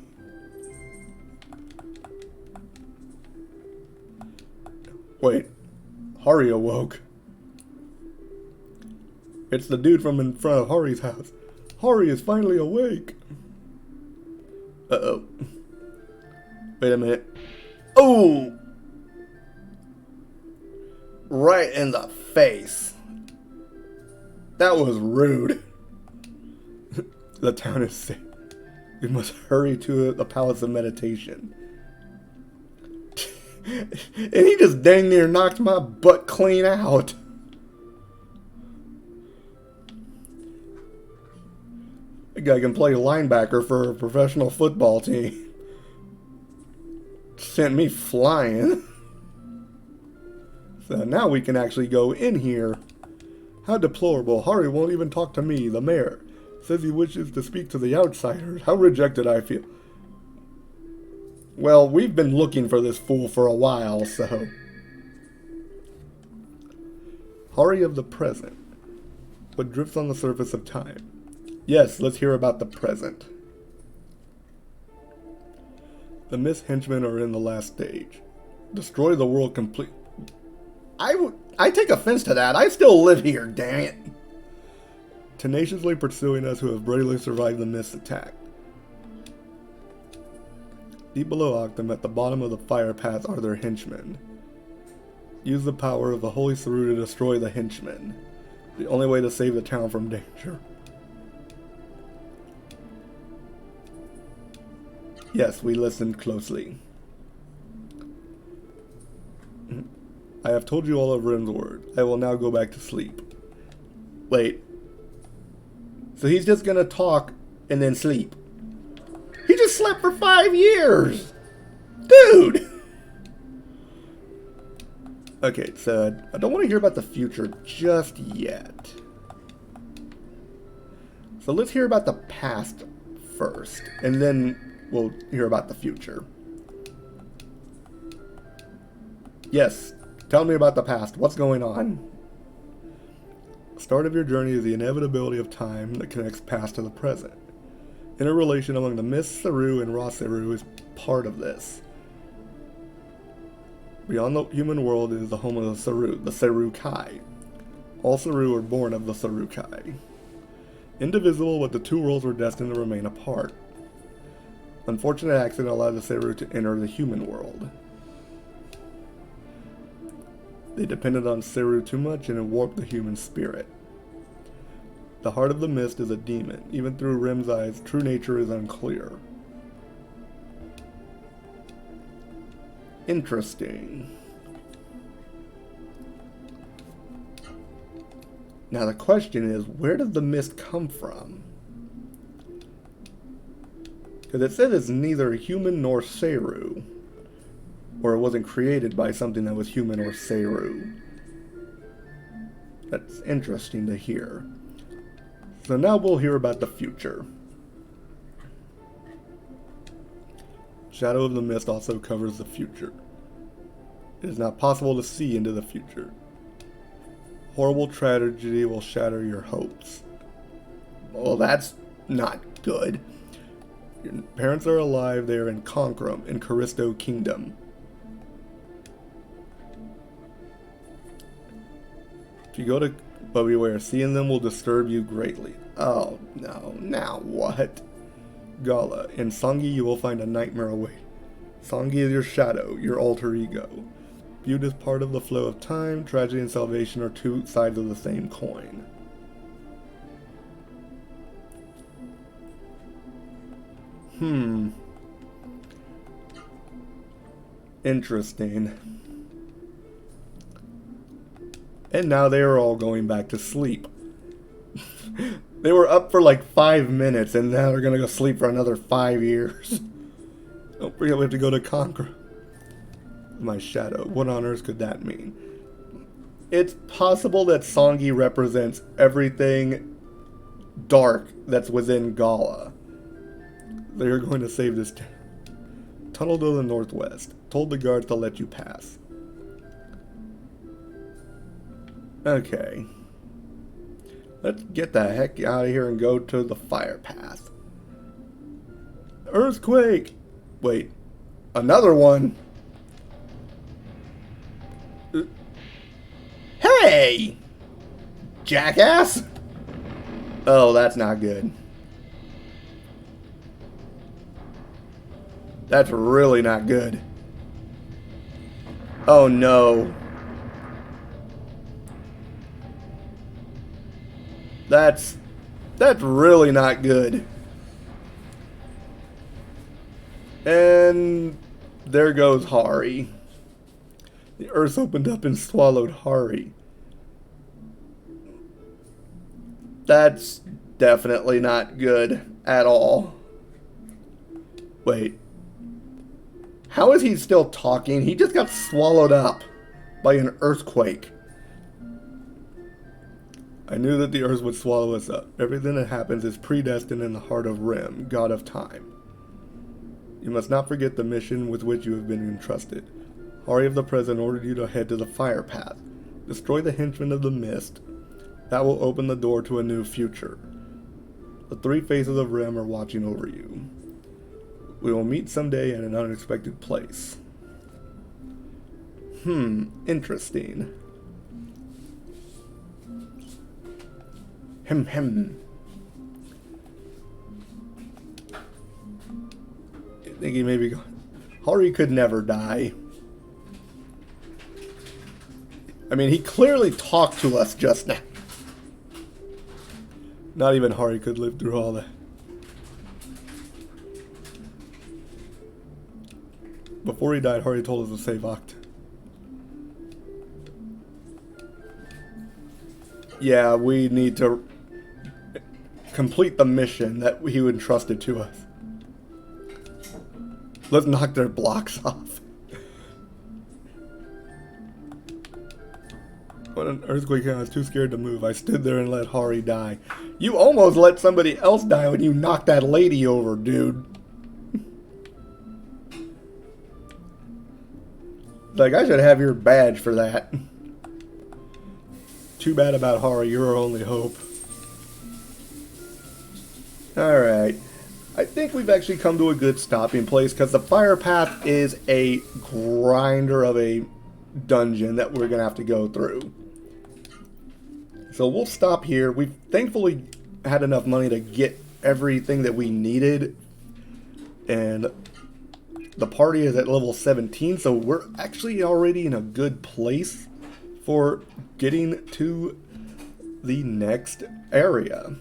Wait. Hari awoke. It's the dude from in front of Hari's house. Hari is finally awake. Uh-oh. Wait a minute. Oh! Right in the face. That was rude. The town is safe. We must hurry to the Palace of Meditation. And he just dang near knocked my butt clean out. That guy can play linebacker for a professional football team. Sent me flying. So now we can actually go in here. How deplorable. Hari won't even talk to me, the mayor. Says he wishes to speak to the outsiders. How rejected I feel. Well, we've been looking for this fool for a while, so. Hari of the present. What drifts on the surface of time. Yes, let's hear about the present. The Mist henchmen are in the last stage. Destroy the world complete. I take offense to that. I still live here, dang it. Tenaciously pursuing us who have bravely survived the Mist attack. Deep below Octum, at the bottom of the fire path, are their henchmen. Use the power of the Holy Saru to destroy the henchmen. The only way to save the town from danger. Yes, we listened closely. I have told you all of Rim's word. I will now go back to sleep. Wait. So he's just gonna talk and then sleep. He just slept for 5 years! Dude! Okay, so I don't want to hear about the future just yet. So let's hear about the past first, and then we'll hear about the future. Yes, tell me about the past. What's going on? The start of your journey is the inevitability of time that connects past to the present. Interrelation among the Mist Saru and Ra Saru is part of this. Beyond the human world is the home of the Saru, the Saru Kai. All Saru are born of the Saru Kai. Indivisible, but the two worlds were destined to remain apart. Unfortunate accident allowed the Saru to enter the human world. They depended on Saru too much and it warped the human spirit. The heart of the mist is a demon. Even through Rim's eyes, true nature is unclear. Interesting. Now the question is, where did the mist come from? Because it says it's neither human nor Saru. Or it wasn't created by something that was human or Saru. That's interesting to hear. So now we'll hear about the future. Shadow of the Mist also covers the future. It is not possible to see into the future. Horrible tragedy will shatter your hopes. Well, that's not good. Your parents are alive. They are in Concrum, in Callisto Kingdom. If you go to but beware, seeing them will disturb you greatly. Oh no, now what? Gala, in Songi you will find a nightmare away. Songi is your shadow, your alter ego. Viewed as part of the flow of time, tragedy and salvation are two sides of the same coin. Interesting. And now they are all going back to sleep. They were up for like 5 minutes, and now they're gonna go sleep for another 5 years. Don't forget we have to go to Conquer. My shadow. What on earth could that mean? It's possible that Songi represents everything dark that's within Gala. They're going to save this tunnel to the northwest. Told the guards to let you pass. Okay. Let's get the heck out of here and go to the fire path. Earthquake! Wait. Another one? Hey! Jackass! Oh, that's not good. That's really not good. Oh no. That's really not good. And there goes Hari. The earth opened up and swallowed Hari. That's definitely not good at all. Wait. How is he still talking? He just got swallowed up by an earthquake. I knew that the earth would swallow us up. Everything that happens is predestined in the heart of Rim, god of time. You must not forget the mission with which you have been entrusted. Hari of the Present ordered you to head to the fire path. Destroy the henchmen of the mist. That will open the door to a new future. The three faces of Rim are watching over you. We will meet someday in an unexpected place. Interesting. Hem. I think he maybe... Hari could never die. I mean, he clearly talked to us just now. Not even Hari could live through all that. Before he died, Hari told us to save Oct. Yeah, we need to complete the mission that he entrusted to us. Let's knock their blocks off. When an earthquake came, I was too scared to move. I stood there and let Hari die. You almost let somebody else die when you knocked that lady over, dude. Like, I should have your badge for that. Too bad about Hari, you're our only hope. Alright. I think we've actually come to a good stopping place, because the fire path is a grinder of a dungeon that we're going to have to go through. So we'll stop here. We've thankfully had enough money to get everything that we needed. And the party is at level 17, so we're actually already in a good place for getting to the next area.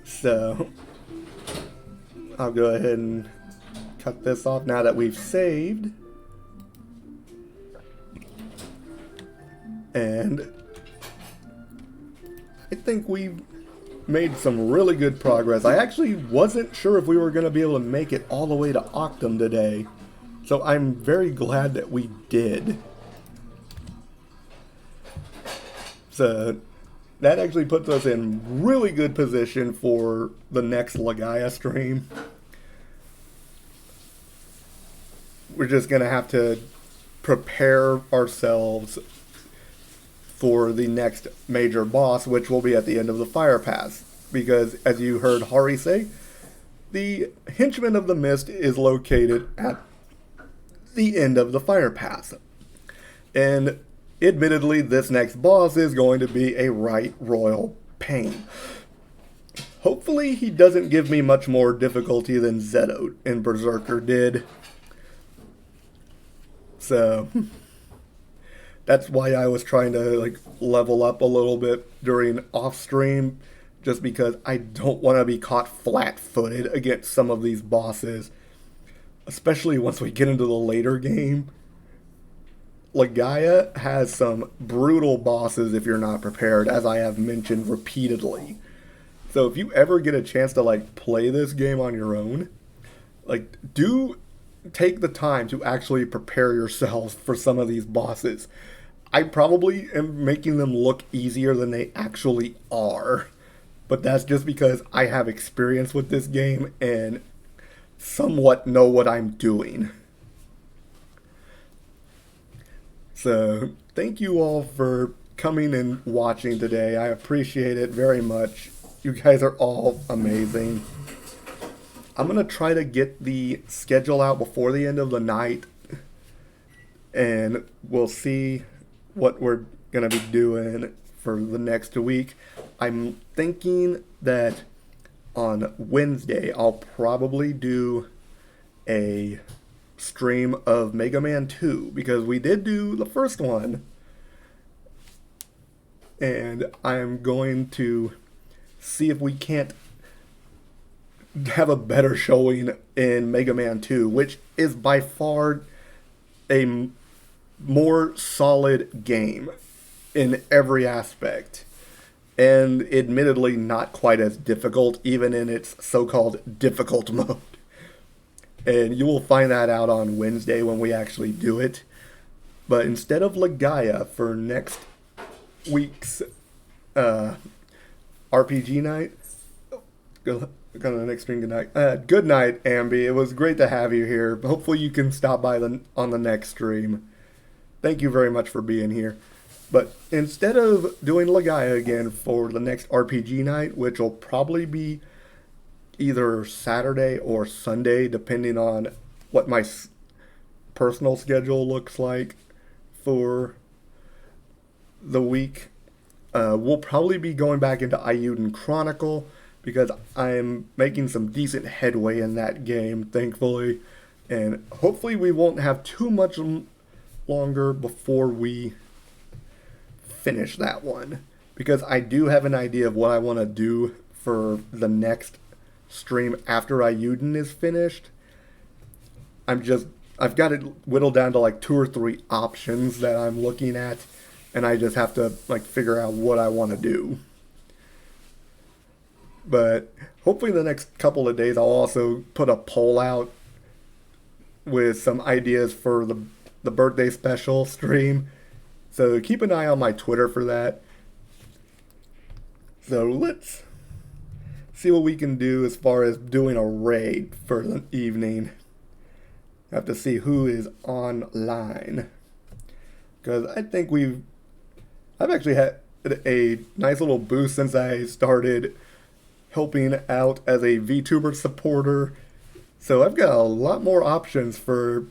So I'll go ahead and cut this off now that we've saved. And I think we've made some really good progress. I actually wasn't sure if we were going to be able to make it all the way to Octum today. So I'm very glad that we did. So that actually puts us in really good position for the next Legaia stream. We're just going to have to prepare ourselves for the next major boss, which will be at the end of the fire pass. Because, as you heard Hari say, the henchman of the mist is located at the end of the fire pass. And admittedly, this next boss is going to be a right royal pain. Hopefully he doesn't give me much more difficulty than Zeto in Berserker did. So that's why I was trying to level up a little bit during off stream, just because I don't want to be caught flat-footed against some of these bosses, especially once we get into the later game. Legaia has some brutal bosses if you're not prepared, as I have mentioned repeatedly. So if you ever get a chance to like play this game on your own, like do take the time to actually prepare yourselves for some of these bosses. I probably am making them look easier than they actually are, but that's just because I have experience with this game and somewhat know what I'm doing. So, thank you all for coming and watching today. I appreciate it very much. You guys are all amazing. I'm going to try to get the schedule out before the end of the night, and we'll see what we're going to be doing for the next week. I'm thinking that on Wednesday I'll probably do a stream of Mega Man 2 because we did do the first one, and I'm going to see if we can't have a better showing in Mega Man 2, which is by far a more solid game in every aspect, and admittedly not quite as difficult even in its so-called difficult mode. And you will find that out on Wednesday when we actually do it. But instead of Legaia for next week's RPG night, go to the next stream. Good night. Good night, Ambi. It was great to have you here. Hopefully you can stop by on the next stream. Thank you very much for being here. But instead of doing Legaia again for the next RPG night, which will probably be either Saturday or Sunday, depending on what my personal schedule looks like for the week, we'll probably be going back into Ayuden Chronicle, because I'm making some decent headway in that game, thankfully. And hopefully we won't have too much longer before we finish that one. Because I do have an idea of what I want to do for the next stream after Ayuden is finished. I've got it whittled down to like 2 or 3 options that I'm looking at. And I just have to like figure out what I want to do. But hopefully in the next couple of days I'll also put a poll out with some ideas for the birthday special stream. So keep an eye on my Twitter for that. So let's see what we can do as far as doing a raid for the evening. Have to see who is online. Because I think I've actually had a nice little boost since I started helping out as a VTuber supporter. So I've got a lot more options for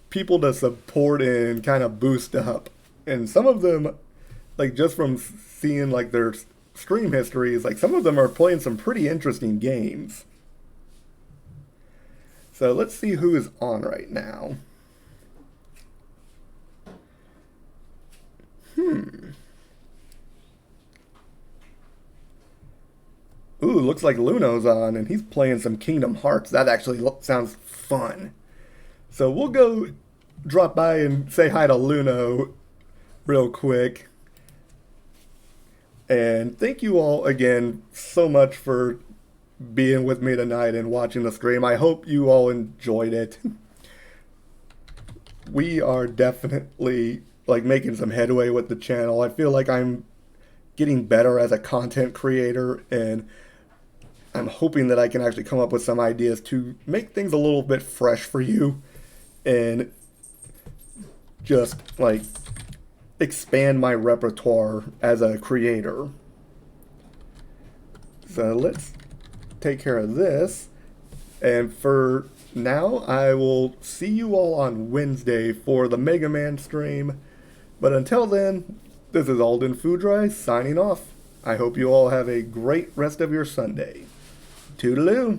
people to support and kind of boost up. And some of them, like just from seeing like their stream histories, like some of them are playing some pretty interesting games. So let's see who is on right now. Ooh, looks like Luno's on, and he's playing some Kingdom Hearts. That actually sounds fun. So we'll go drop by and say hi to Luno real quick. And thank you all again so much for being with me tonight and watching the stream. I hope you all enjoyed it. We are definitely like making some headway with the channel. I feel like I'm getting better as a content creator, and I'm hoping that I can actually come up with some ideas to make things a little bit fresh for you and just like expand my repertoire as a creator. So let's take care of this. And for now, I will see you all on Wednesday for the Mega Man stream. But until then, this is Alden Foodry signing off. I hope you all have a great rest of your Sunday. Toodaloo!